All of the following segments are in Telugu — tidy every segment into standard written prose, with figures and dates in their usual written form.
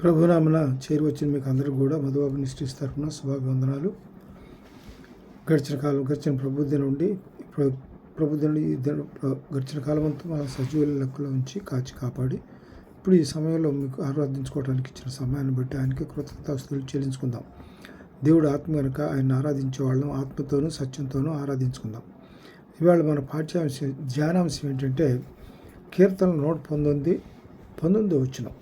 ప్రభునామన చేరువచ్చిన మీకు అందరికీ కూడా మధుబాబు మినిస్ట్రీస్ తరఫున శుభాభివందనాలు. గడిచిన ప్రబుద్ధి నుండి గడిచిన కాలం అంతా మన సజీవుల లెక్కలో ఉంచి కాచి కాపాడి ఇప్పుడు ఈ సమయంలో మీకు ఆరాధించుకోవడానికి ఇచ్చిన సమయాన్ని బట్టి ఆయనకి కృతజ్ఞతాస్తుతులు చెల్లించుకుందాం. దేవుడు ఆత్మ కనుక ఆయన ఆరాధించే వాళ్ళం ఆత్మతోనూ సత్యంతోనూ ఆరాధించుకుందాం. ఇవాళ మన పాఠ్యాంశం ధ్యానాంశం ఏంటంటే కీర్తనలు 119 వచనం.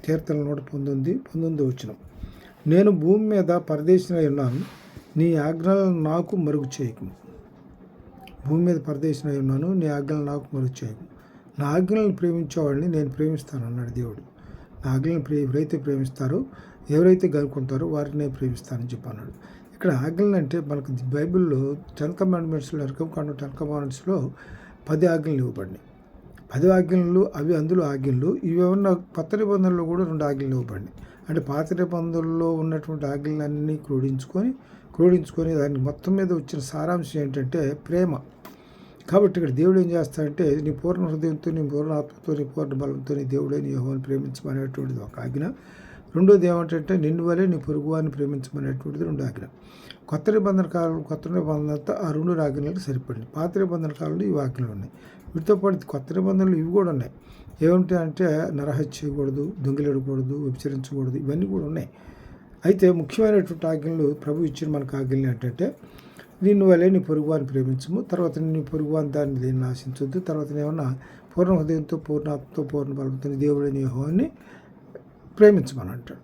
కీర్తనలు 119 వచనం. నేను భూమి మీద పరదేశినై ఉన్నాను, నీ ఆజ్ఞలను నాకు మరుగు చేయకు. భూమి మీద పరదేశినై ఉన్నాను, నీ ఆజ్ఞలను నాకు మరుగు చేయకు. నా ఆజ్ఞలను ప్రేమించేవాడిని నేను ప్రేమిస్తాను అన్నాడు దేవుడు. నా ఆజ్ఞలను ఎవరైతే ప్రేమిస్తారో, ఎవరైతే గనుకుంటారో వారిని నేను ప్రేమిస్తానని చెప్పి అన్నాడు. ఇక్కడ ఆజ్ఞలు అంటే మనకు బైబిల్లో 10 కమాండ్మెంట్స్లో 10 కమాండ్మెంట్స్లో 10 ఆజ్ఞలు ఇవ్వబడినాయి. 10 ఆజ్ఞలు అవి అందులో ఆజ్ఞలు. ఇవి ఏమన్నా కొత్త నిబంధనలో కూడా 2 ఆజ్ఞలు ఇవ్వబడినాయి. అంటే పాత నిబంధనలో ఉన్నటువంటి ఆజ్ఞలన్నీ క్రోడించుకొని దానికి మొత్తం మీద వచ్చిన సారాంశం ఏంటంటే ప్రేమ. కాబట్టి ఇక్కడ దేవుడు ఏం చేస్తాడంటే నీ పూర్ణ హృదయంతో, నీ పూర్ణ ఆత్మతో, నీ పూర్ణ బలంతో నీ దేవుడే నీ యెహోవాను ప్రేమించమనేటువంటిది ఒక ఆజ్ఞ. రెండోది ఏమంటే నిన్ను వలే నీ పొరుగువాన్ని ప్రేమించమనేటువంటిది 2 ఆజ్ఞ. కొత్త నిబంధనతో ఆ 2 ఆజ్ఞలకు సరిపడింది. పాత నిబంధన కాలంలో ఈ ఆజ్ఞలు ఉన్నాయి. వీటితో పాటు కొత్త నిబంధనలు ఇవి కూడా ఉన్నాయి. ఏమిటంటే నరహత్య చేయకూడదు, దొంగిలడకూడదు, వ్యభిచరించకూడదు, ఇవన్నీ కూడా ఉన్నాయి. అయితే ముఖ్యమైనటువంటి ఆజ్ఞలు ప్రభు ఇచ్చిన మనకు ఆజ్ఞలు ఏంటంటే నిన్ను వలే నీ పొరుగువాన్ని ప్రేమించము, తర్వాత నీ పొరుగువాని దాన్ని దేన్ని ఆశించొద్దు, తర్వాత ఏమన్నా పూర్ణ హృదయంతో, పూర్ణ ఆత్మతో, పూర్ణ బలంతో దేవుడైన యెహోవాని ప్రేమించమని అంటాడు.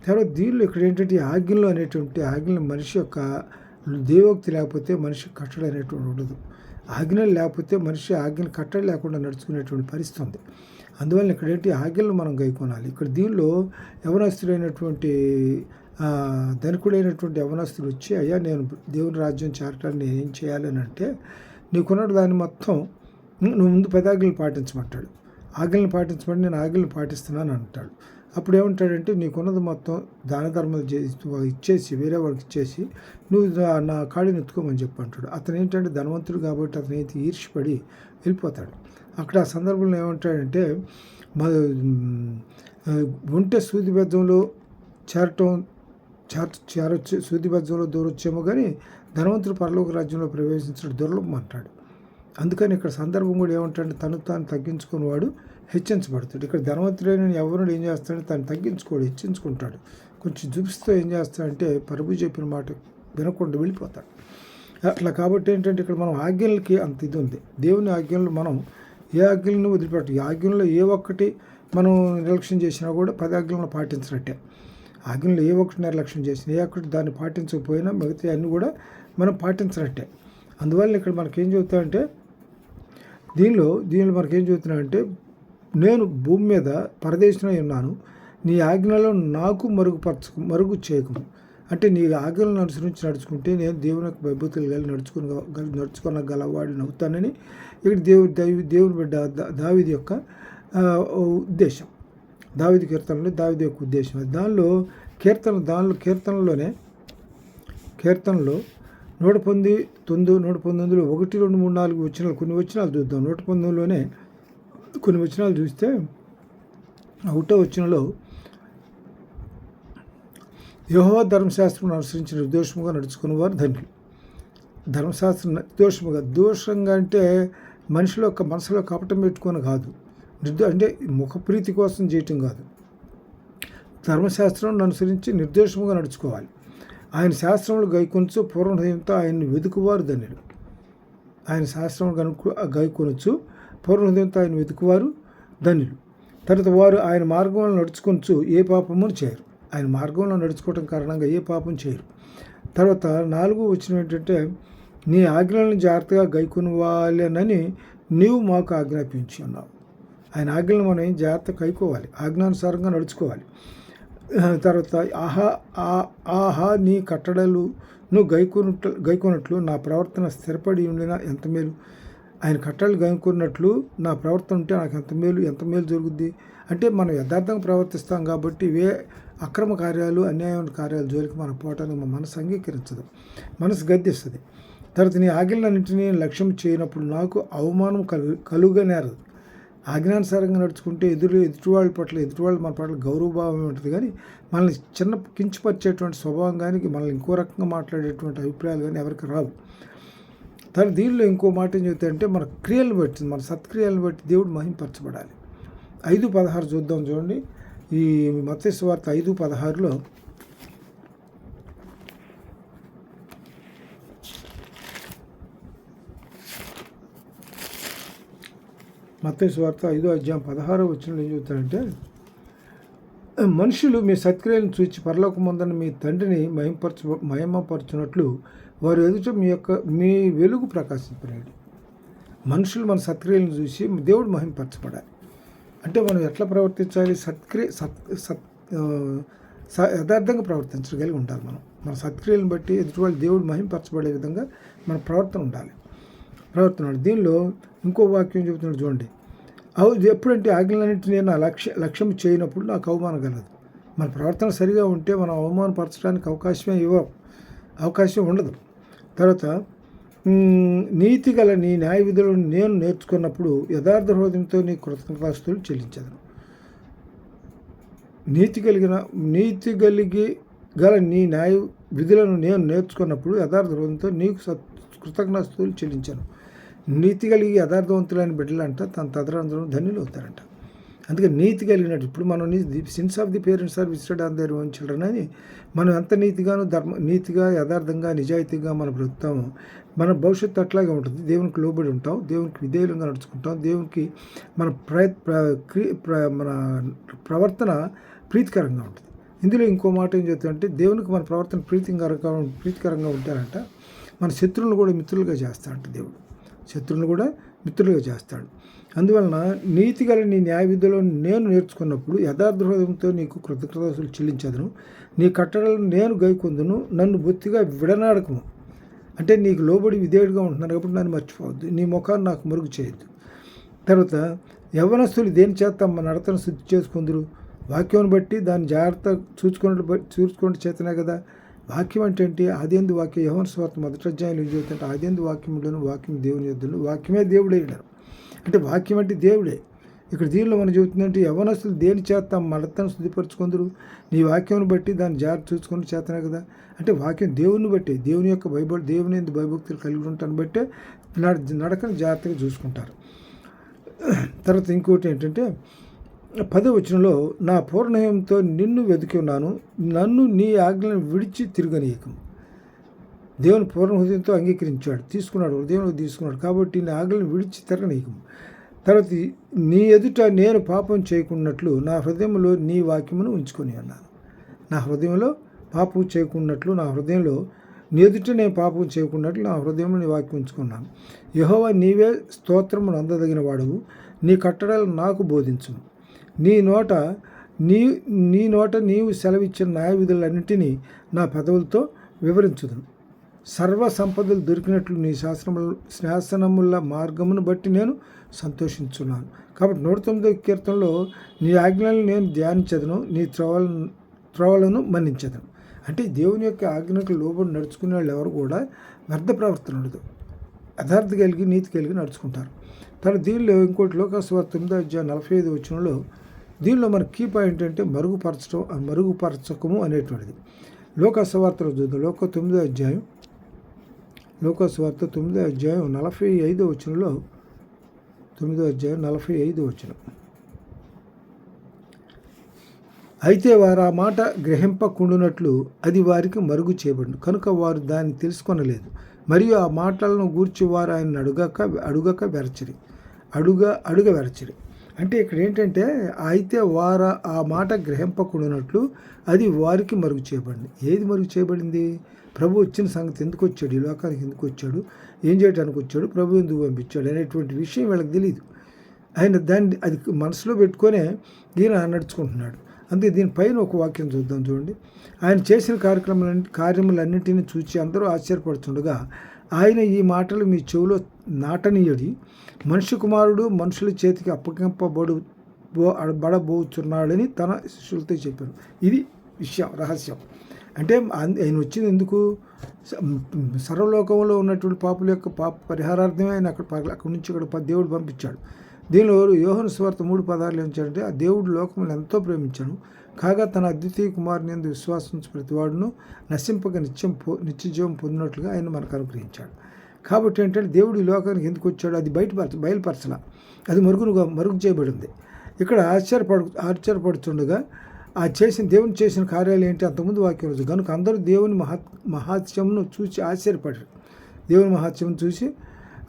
తర్వాత దీనిలో ఇక్కడ ఏంటంటే ఆజ్ఞలు అనేటువంటి ఆజ్ఞలు మనిషి యొక్క దేవోక్తి లేకపోతే మనిషి కట్టడి అనేటువంటి ఉండదు. ఆజ్ఞలు లేకపోతే మనిషి ఆజ్ఞలు కట్టడి లేకుండా నడుచుకునేటువంటి పరిస్థితి ఉంది. అందువల్ల ఇక్కడ ఏంటి ఆజ్ఞలు మనం గైకొనాలి. ఇక్కడ దీనిలో యవనస్తుడైనటువంటి ధనికుడైనటువంటి యవనస్తుడు వచ్చి అయ్యా నేను దేవుని రాజ్యం చేరటాన్ని నేను ఏం చేయాలని అంటే నీకున్న దాన్ని మొత్తం నువ్వు ముందు 10 ఆజ్ఞలు పాటించమంటాడు. ఆజ్ఞలను పాటించమని నేను ఆజ్ఞలను పాటిస్తున్నాను అంటాడు. అప్పుడు ఏమంటాడంటే నీకున్నది మొత్తం దాన ధర్మాలు ఇచ్చేసి వేరే వాళ్ళకి ఇచ్చేసి నువ్వు నా కాడిని ఎత్తుకోమని చెప్పి అంటాడు. అతను ఏంటంటే ధనవంతుడు కాబట్టి అతను అయితే ఈర్ష్యపడి వెళ్ళిపోతాడు. అక్కడ ఆ సందర్భంలో ఏమంటాడంటే ఉంటే సూది బెజ్జంలో చేరొచ్చు, సూది బెజ్జంలో దూరొచ్చేమో కానీ ధనవంతుడు పరలోక రాజ్యంలో ప్రవేశించడం దుర్లభం అంటాడు. అందుకని ఇక్కడ సందర్భం కూడా ఏమంటాడంటే తను తాను తగ్గించుకుని వాడు హెచ్చించబడతాడు. ఇక్కడ ధనవంతుడైన ఎవరు ఏం చేస్తాడంటే తను తగ్గించుకోడు, హెచ్చించుకుంటాడు. కొంచెం చూపిస్తూ ఏం చేస్తాడంటే ప్రభు చెప్పిన మాట వినకుండా వెళ్ళిపోతాడు. అట్లా కాబట్టి ఏంటంటే ఇక్కడ మనం ఆజ్ఞలకి అంత ఇది ఉంది. దేవుని ఆజ్ఞలు మనం ఏ ఆజ్ఞలను వదిలిపెట్టు, ఈ ఆజ్ఞల్లో ఏ ఒక్కటి మనం నిర్లక్ష్యం చేసినా కూడా 10 ఆజ్ఞలను పాటించినట్టే. ఆజ్ఞలు ఏ ఒక్కటి నిర్లక్ష్యం చేసినా, ఏ ఒక్కటి దాన్ని పాటించకపోయినా మిగతా అన్నీ కూడా మనం పాటించినట్టే. అందువల్ల ఇక్కడ మనకేం చెబుతామంటే దీనిలో మనకేం చెబుతున్నాడంటే నేను భూమి మీద పరదేశినై ఉన్నాను, నీ ఆజ్ఞలను నాకు మరుగు చేయకము. అంటే నీ ఆజ్ఞలను అనుసరించి నడుచుకుంటే నేను దేవుని యొక్క భయభక్తులు నడుచుకోగలవాడిని అవుతానని ఇక్కడ దేవుని బిడ్డ దావీదు యొక్క ఉద్దేశం. దావీదు కీర్తనలో దావీదు యొక్క ఉద్దేశం. దానిలో కీర్తనలో 119 119 1, 2, 3, 4 వచనాలు కొన్ని వచనాలు చూద్దాం. 119లోనే కొన్ని వచనాలు చూస్తే 1వ వచనంలో యెహోవా ధర్మశాస్త్రం అనుసరించి నిర్దోషముగా నడుచుకున్న వారు ధన్యులు. ధర్మశాస్త్రం దోషంగా అంటే మనిషిలో ఒక మనసులో కపటం పెట్టుకొని కాదు, అంటే ముఖప్రీతి కోసం చేయటం కాదు. ధర్మశాస్త్రం అనుసరించి నిర్దోషముగా నడుచుకోవాలి. ఆయన శాస్త్రములు గైకొనొచ్చు, పూర్ణ హృదయంతో ఆయన్ని వెతుకువారు ధన్యులు. ఆయన శాస్త్రములు గైకొనొచ్చు, పూర్ణ హృదయంతో ఆయన వెతుకువారు ధన్యులు. తర్వాత వారు ఆయన మార్గంలో నడుచుకొనొచ్చు, ఏ పాపమును చేయరు. ఆయన మార్గంలో నడుచుకోవటం కారణంగా ఏ పాపం చేయరు. తర్వాత 4వ వచనం ఏంటంటే నీ ఆజ్ఞలను జాగ్రత్తగా గైకొనవాలనని నీవు మాకు ఆజ్ఞాపించి ఉన్నావు. ఆయన ఆజ్ఞలను మనం జాగ్రత్తగా గైకోవాలి, ఆజ్ఞానుసారంగా నడుచుకోవాలి. తర్వాత ఆహా నీ కట్టడలు నువ్వు గైకొన్నట్లు నా ప్రవర్తన స్థిరపడి ఉండినా ఎంత మేలు. ఆయన కట్టడలు గైకొన్నట్లు నా ప్రవర్తన ఉంటే నాకు ఎంత మేలు జరుగుద్ది. అంటే మనం యథార్థంగా ప్రవర్తిస్తాం కాబట్టి అక్రమ కార్యాలు, అన్యాయమైన కార్యాల జోలికి మనం పోవటానికి మన మనసు అంగీకరించదు, మనసు గద్దిస్తుంది. తర్వాత నీ ఆజ్ఞలన్నింటినీ లక్ష్యం చేయనప్పుడు నాకు అవమానం కలుగనేరదు. ఆజ్ఞానుసారంగా నడుచుకుంటే ఎదుటివాళ్ళ పట్ల ఎదుటివాళ్ళ మన పట్ల గౌరవభావం ఉంటుంది, కానీ మనల్ని కించపరిచేటువంటి స్వభావం కానీ మనల్ని ఇంకో రకంగా మాట్లాడేటువంటి అభిప్రాయాలు కానీ ఎవరికి రావు. దీనిలో ఇంకో మాట ఏం చెబుతాయంటే మన క్రియలను బట్టి, మన సత్క్రియలను బట్టి దేవుడు మహింపరచబడాలి. 5:16 చూద్దాం చూడండి. ఈ మత్తయి సువార్త 5:16లో మత్తయి సువార్త 5:16 ఏం చెబుతారంటే, మనుషులు మీ సత్క్రియలను చూచి పరలోకమందున్న మీ తండ్రిని మహిమపరచునట్లు వారు ఎదుట మీ వెలుగు ప్రకాశింపనేది. మనుషులు మన సత్క్రియలను చూసి దేవుడు మహిమపరచబడాలి. అంటే మనం ఎట్లా ప్రవర్తించాలి? యథార్థంగా ప్రవర్తించగలిగి ఉండాలి. మన సత్క్రియలను బట్టి ఎదుటివాళ్ళు దేవుడు మహిమపరచబడే విధంగా మన ప్రవర్తన ఉండాలి. దీనిలో ఇంకో వాక్యం చెబుతున్నాడు చూడండి. ఎప్పుడంటే ఆజ్ఞలన్నింటినీ నేను లక్ష్యం చేయనప్పుడు నాకు అవమానం కలదు. మన ప్రవర్తన సరిగా ఉంటే మనం అవమానపరచడానికి అవకాశం ఉండదు. తర్వాత నీతి గల నీ న్యాయ విధులను నేను నేర్చుకున్నప్పుడు యథార్థ హృదయంతో నీ కృతజ్ఞతాస్తుతులు చెల్లించదను. నీతి గల నీ న్యాయ విధులను నేను నేర్చుకున్నప్పుడు యథార్థ హృదయంతో నీకు కృతజ్ఞతాస్తుతులు చెల్లించాను. నీతి కలిగి యథార్థవంతులైన బిడ్డలంట తన తదనంతరం ధన్యులు అవుతారంట. అందుకే నీతి కలిగినట్టు ఇప్పుడు మనం sins of the parents are visited on their own children అని మనం ఎంత నీతిగా యథార్థంగా నిజాయితీగా మనం బ్రతుకుతామో మన భవిష్యత్తు అట్లాగే ఉంటుంది. దేవునికి లోబడి ఉంటాం, దేవునికి విధేయులంగా నడుచుకుంటాం, దేవునికి మన మన ప్రవర్తన ప్రీతికరంగా ఉంటుంది. ఇందులో ఇంకో మాట ఏం చెప్తారంటే, దేవునికి మన ప్రవర్తన ప్రీతికరంగా ఉంటారంట మన శత్రువులను కూడా మిత్రులుగా చేస్తాడంట. దేవుడు శత్రువులను కూడా మిత్రులుగా చేస్తాడు. అందువలన నీతి గల నీ న్యాయ విధులను నేను నేర్చుకున్నప్పుడు యథార్థ హృదయంతో నీకు కృతజ్ఞతలు చెల్లించదును. నీ కట్టడలను నేను గైకొందును. నన్ను బొత్తిగా విడనాడకము. అంటే నీకు లోబడి విధేయుడిగా ఉంటున్నాను కాబట్టి నన్ను మర్చిపోవద్దు. నీ ముఖాన్ని నాకు మరుగు చేయొద్దు. తర్వాత యవ్వనస్తులు దేని చేత తమ నడతను శుద్ధి చేసుకుందరు? వాక్యం బట్టి దాన్ని జాగ్రత్త చూసుకుంటే చేతనే కదా. వాక్యం అంటే ఏంటి? ఆదియందు వాక్యం. యోహాను సువార్త 1వ అధ్యాయంలో ఏం చెబుతుంటే ఆదియందు వాక్యములను వాక్యం దేవుని యొద్దను, వాక్యమే దేవుడే అన్నారు. అంటే వాక్యం అంటే దేవుడే. ఇక్కడ దీనిలో మనం చెబుతుందంటే యవ్వనస్తులు దేని చేత తమ నడతను శుద్ధిపరచుకుందరు? నీ వాక్యం బట్టి దాన్ని జాగ్రత్త చూసుకుని చేతనే కదా. అంటే వాక్యం దేవుని బట్టి, దేవుని యొక్క దేవుని ఎందుకు భయభక్తులు కలిగి ఉంటాను బట్టే నడకను జాగ్రత్తగా చూసుకుంటారు. తర్వాత ఇంకోటి ఏంటంటే 10వ వచనంలో నా పూర్ణహయంతో నిన్ను వెతికి ఉన్నాను, నన్ను నీ ఆజ్ఞలను విడిచి తిరగనీయకము. దేవుని పూర్ణ హృదయంతో అంగీకరించాడు, హృదయంలో తీసుకున్నాడు కాబట్టి నీ ఆజ్ఞలను విడిచి తిరగనీయకము. తర్వాత నీ ఎదుట నేను పాపం చేయకున్నట్లు నా హృదయంలో నీ వాక్యమును ఉంచుకొని అన్నాను. నా హృదయంలో పాపం చేయకున్నట్లు నా హృదయంలో నీ ఎదుట నేను పాపం చేయకున్నట్లు నా హృదయంలో నీ వాక్యం ఉంచుకున్నాను. యెహోవా నీవే స్తోత్రమును అందదగిన వాడవు, నీ కట్టడలు నాకు బోధించుము. నీ నోట నీవు సెలవిచ్చిన న్యాయ విధులన్నింటినీ నా పెదవులతో వివరించుదును. సర్వ సంపదలు దొరికినట్లు నీ శాసనముల మార్గమును బట్టి నేను సంతోషించున్నాను. కాబట్టి 109వ కీర్తనలో నీ ఆజ్ఞలను నేను ధ్యానించదను, నీ త్రోవలను మన్నించదను. అంటే దేవుని యొక్క ఆజ్ఞకు లోబడి నడుచుకునే వాళ్ళు ఎవరు కూడా వ్యర్థ ప్రవర్తన ఉండదు, యథార్థ కలిగి నీతి కలిగి నడుచుకుంటారు. తర్వాత దీనిలో ఇంకోటి లోకాసువార్త 9వ అధ్యాయం 45వ వచనంలో దీనిలో మన కీ పాయింట్ అంటే మరుగుపరచకము అనేటువంటిది. లోకాసువార్తలో చూద్దాం. లోకాసువార్త 9వ అధ్యాయం 45వ వచనంలో 9వ అధ్యాయం 45వ వచనం. అయితే వారు ఆ మాట గ్రహింపకుండునట్లు అది వారికి మరుగు చేయబడింది కనుక వారు దాన్ని తెలుసుకొనలేదు. మరియు ఆ మాటలను గూర్చి వారు ఆయన అడుగ వెరచిరి. అంటే ఇక్కడ ఏంటంటే అయితే వారు ఆ మాట గ్రహింపకుండానట్లు అది వారికి మరుగు చేయబడింది. ఏది మరుగు చేయబడింది? ప్రభు వచ్చిన సంగతి ఎందుకు వచ్చాడు, ఈ లోకానికి ఎందుకు వచ్చాడు, ఏం చేయడానికి వచ్చాడు, ప్రభు ఎందుకు పంపించాడు అనేటువంటి విషయం వీళ్ళకి తెలియదు. ఆయన దాన్ని అది మనసులో పెట్టుకొనే ఈయన నడుచుకుంటున్నాడు. అందుకే దీనిపైన ఒక వాక్యం చూద్దాం చూడండి. ఆయన చేసిన కార్యములన్నింటినీ చూసి అందరూ ఆశ్చర్యపడుతుండగా ఆయన ఈ మాటలు మీ చెవిలో నాటనీయడి, మనిషి కుమారుడు మనుషుల చేతికి బడబోచున్నాడని తన శిష్యులతో చెప్పారు. ఇది రహస్యం. అంటే ఆయన వచ్చింది ఎందుకు? సర్వలోకంలో ఉన్నటువంటి పాపుల యొక్క పాప పరిహారార్థమే ఆయన అక్కడి నుంచి ఇక్కడ దేవుడు పంపించాడు. దీనిలో యోహాను సువార్త 3:16 ఏంటంటే, ఆ దేవుడు లోకమును ఎంతో ప్రేమించాను, కాగా తన అద్వితీయ కుమారుని యందు విశ్వాసించు ప్రతివాడును నశింపక నిత్యజీవం పొందినట్లుగా ఆయన మనకు అనుగ్రహించాడు. కాబట్టి ఏంటంటే దేవుడు ఈ లోకానికి ఎందుకు వచ్చాడు, అది బయలుపరచల, అది మరుగు చేయబడింది. ఇక్కడ ఆశ్చర్యపడుతుండగా దేవుని చేసిన కార్యాలు ఏంటి అంతకుముందు వాక్యం రోజు కనుక అందరూ దేవుని మహాత్మ్యమును చూసి ఆశ్చర్యపడారు. దేవుని మహాత్మ్యం చూసి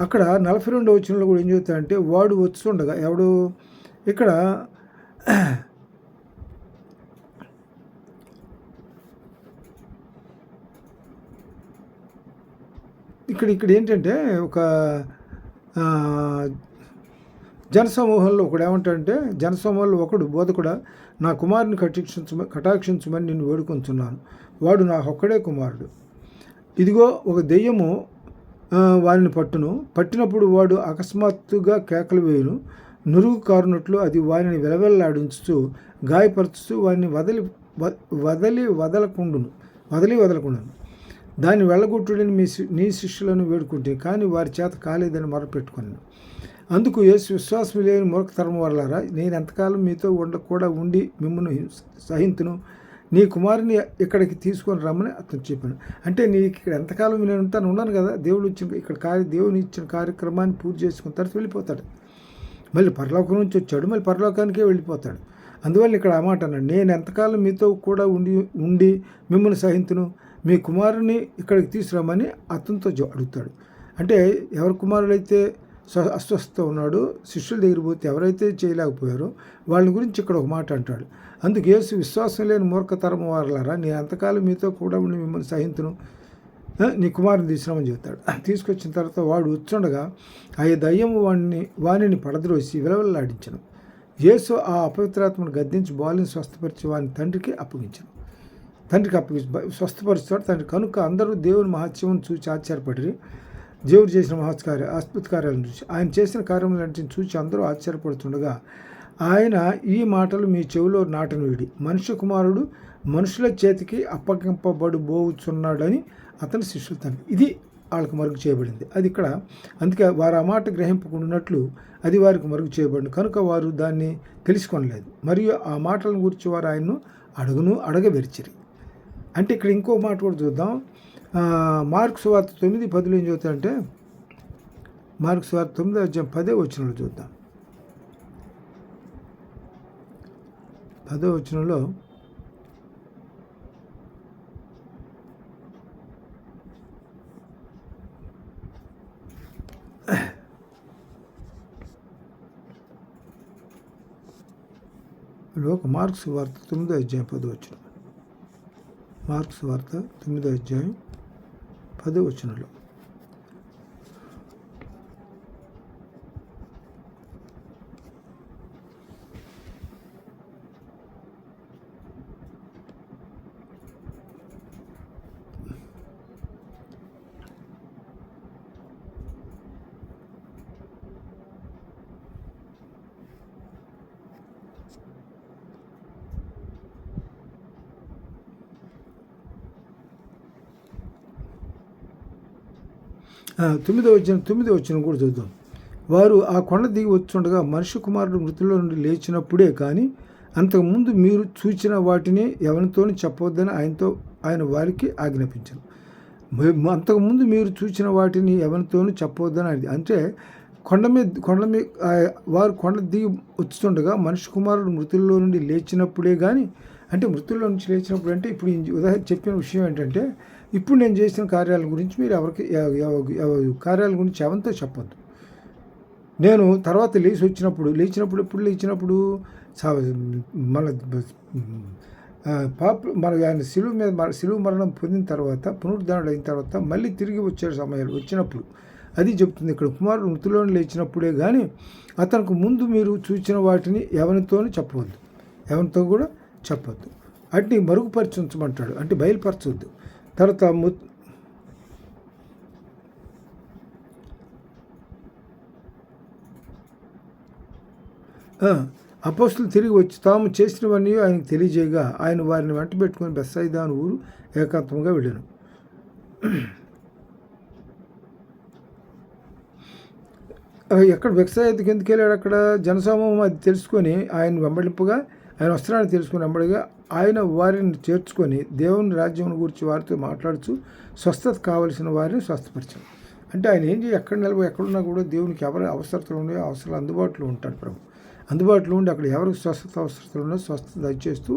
అక్కడ 42వ వచనంలో కూడా ఏం చెబుతాడంటే, వాడు వస్తుండగా ఎవడు ఇక్కడ ఇక్కడ ఏంటంటే ఒక జనసమూహంలో ఒకడు ఏమంటాడంటే, జనసమూహంలో ఒకడు బోధకుడా, నా కుమారుని కటాక్షించమని నిన్ను వేడుకొంచున్నాను, వాడు నా ఒక్కడే కుమారుడు. ఇదిగో ఒక దెయ్యము వారిని పట్టినప్పుడు వాడు అకస్మాత్తుగా కేకలు వేయును, నురుగు కారునట్లు అది వారిని వెలవెల్లాడించుతూ గాయపరుచుతూ వారిని వదలకుండును. దాన్ని వెళ్ళగొట్టుడని నీ శిష్యులను వేడుకుంటే కానీ వారి చేత కాలేదని మొరపెట్టుకున్నాను. అందుకు యేసు, విశ్వాసం లేని మూర్ఖతరం వల్లారా, నేను ఎంతకాలం మీతో ఉండి మిమ్మల్ని సహింతును, నీ కుమారుని ఇక్కడికి తీసుకొని రమ్మని అతను చెప్పాను. అంటే నీకు ఇక్కడ ఎంతకాలం నేను ఉన్నాను కదా, దేవుని ఇచ్చిన కార్యక్రమాన్ని పూర్తి చేసుకున్న తర్వాత వెళ్ళిపోతాడు. మళ్ళీ పరలోకం నుంచి వచ్చాడు, మళ్ళీ పరలోకానికే వెళ్ళిపోతాడు. అందువల్ల ఇక్కడ ఆ మాట అన్నాడు, నేను ఎంతకాలం మీతో కూడా ఉండి మిమ్మల్ని సహింతును, మీ కుమారుని ఇక్కడికి తీసుకురామని అతనితో అడుగుతాడు. అంటే ఎవరి కుమారుడైతే అస్వస్థత ఉన్నాడు, శిష్యుల దగ్గర పోతే ఎవరైతే చేయలేకపోయారో వాళ్ళ గురించి ఇక్కడ ఒక మాట అంటాడు. అందుకు యేసు, విశ్వాసం లేని మూర్ఖతరం వారలారా, నేను అంతకాలం మీతో కూడా ఉండి మిమ్మల్ని సహింతును, నీ కుమారుని తీసుకురామని చెబుతాడు. తీసుకొచ్చిన తర్వాత వాడు వచ్చుండగా ఆ దయ్యము వాణిని పడద్రోసి విలవల్లాడించను. యేసు ఆ అపవిత్రాత్మను గద్దించి బాలుని స్వస్థపరిచి వాని తండ్రికి అప్పగించి స్వస్థపరుస్తాడు తండ్రి. కనుక అందరూ దేవుని మహత్యం చూసి ఆశ్చర్యపడి, దేవుడు చేసిన అద్భుత కార్యాలను చూసి, ఆయన చేసిన కార్యములను చూసి అందరూ ఆశ్చర్యపడుతుండగా ఆయన ఈ మాటలు మీ చెవిలో నాటనివిడి, మనుష్య కుమారుడు మనుషుల చేతికి అప్పగింపబడబోచున్నాడని అతని శిష్యులు తండ్రి. ఇది వాళ్ళకి మరుగు చేయబడింది. అది ఇక్కడ అందుకే వారు ఆ మాట గ్రహింపకున్నట్లు అది వారికి మరుగు చేయబడింది. కనుక వారు దాన్ని తెలుసుకొనలేదు, మరియు ఆ మాటలను గురించి వారు ఆయన్ను అడగవెరిచిరి. అంటే ఇక్కడ ఇంకో మాట కూడా చూద్దాం. మార్కు సువార్త 9:10 ఏం చదువుతాయంటే, మార్కు సువార్త 9:10 చూద్దాం. 10 మార్కు సువార్త 9:10 మార్కు సువార్త 9:10 9 కూడా చూద్దాం. వారు ఆ కొండ దిగి వచ్చుండగా మనిషి కుమారుడు మృతుల్లో నుండి లేచినప్పుడే కానీ అంతకుముందు మీరు చూచిన వాటిని ఎవరితోనూ చెప్పవద్దని ఆయన వారికి ఆజ్ఞాపించారు. అంతకుముందు మీరు చూసిన వాటిని ఎవరితోనూ చెప్పవద్దని అంటే కొండ మీద వారు కొండ దిగి వచ్చుతుండగా మనిషి కుమారుడు మృతుల్లో నుండి లేచినప్పుడే కానీ, అంటే మృతుల్లో నుంచి లేచినప్పుడు అంటే ఇప్పుడు ఉదాహరణ చెప్పిన విషయం ఏంటంటే, ఇప్పుడు నేను చేసిన కార్యాల గురించి మీరు ఎవరికి కార్యాల గురించి ఎవరితో చెప్పొద్దు. నేను తర్వాత లేచినప్పుడు మన ఆయన శిలువ మరణం పొందిన తర్వాత పునరుద్ధరణ అయిన తర్వాత మళ్ళీ తిరిగి వచ్చే సమయాలు వచ్చినప్పుడు అది చెప్తుంది ఇక్కడ. కుమారుడు మృతుల్లోని లేచినప్పుడే కానీ అతనికి ముందు మీరు చూసిన వాటిని ఎవరితోనూ చెప్పవద్దు, ఎవరితో కూడా చెప్పొద్దు. వాటిని మరుగుపరచమంటాడు, అంటే బయలుపరచవద్దు. తర్వాత అపోస్తులు తిరిగి వచ్చి తాము చేసినవన్నీ ఆయనకు తెలియజేయగా ఆయన వారిని వెంట పెట్టుకుని బెత్సయిదా అను ఊరు ఏకాంతంగా వెళ్ళాను. ఎక్కడ బెత్సయిదాకి ఎందుకు వెళ్ళాడు? అక్కడ జనసమూహం అది తెలుసుకొని ఆయన వెంబడింపుగా, ఆయన వస్త్రాన్ని తెలుసుకుని వెంబడిగా ఆయన వారిని చేర్చుకొని దేవుని రాజ్యం గురించి వారితో మాట్లాడుతూ స్వస్థత కావలసిన వారిని స్వస్థపరిచాడు. అంటే ఆయన ఏం చేయి ఎక్కడ ఎక్కడున్నా కూడా దేవునికి ఎవరి అవసరతలు ఉన్నాయో అవసరాలు అందుబాటులో ఉంటాడు ప్రభు. అందుబాటులో ఉండి అక్కడ ఎవరికి స్వస్థత అవసరతలు ఉన్నాయో స్వస్థత దయచేస్తూ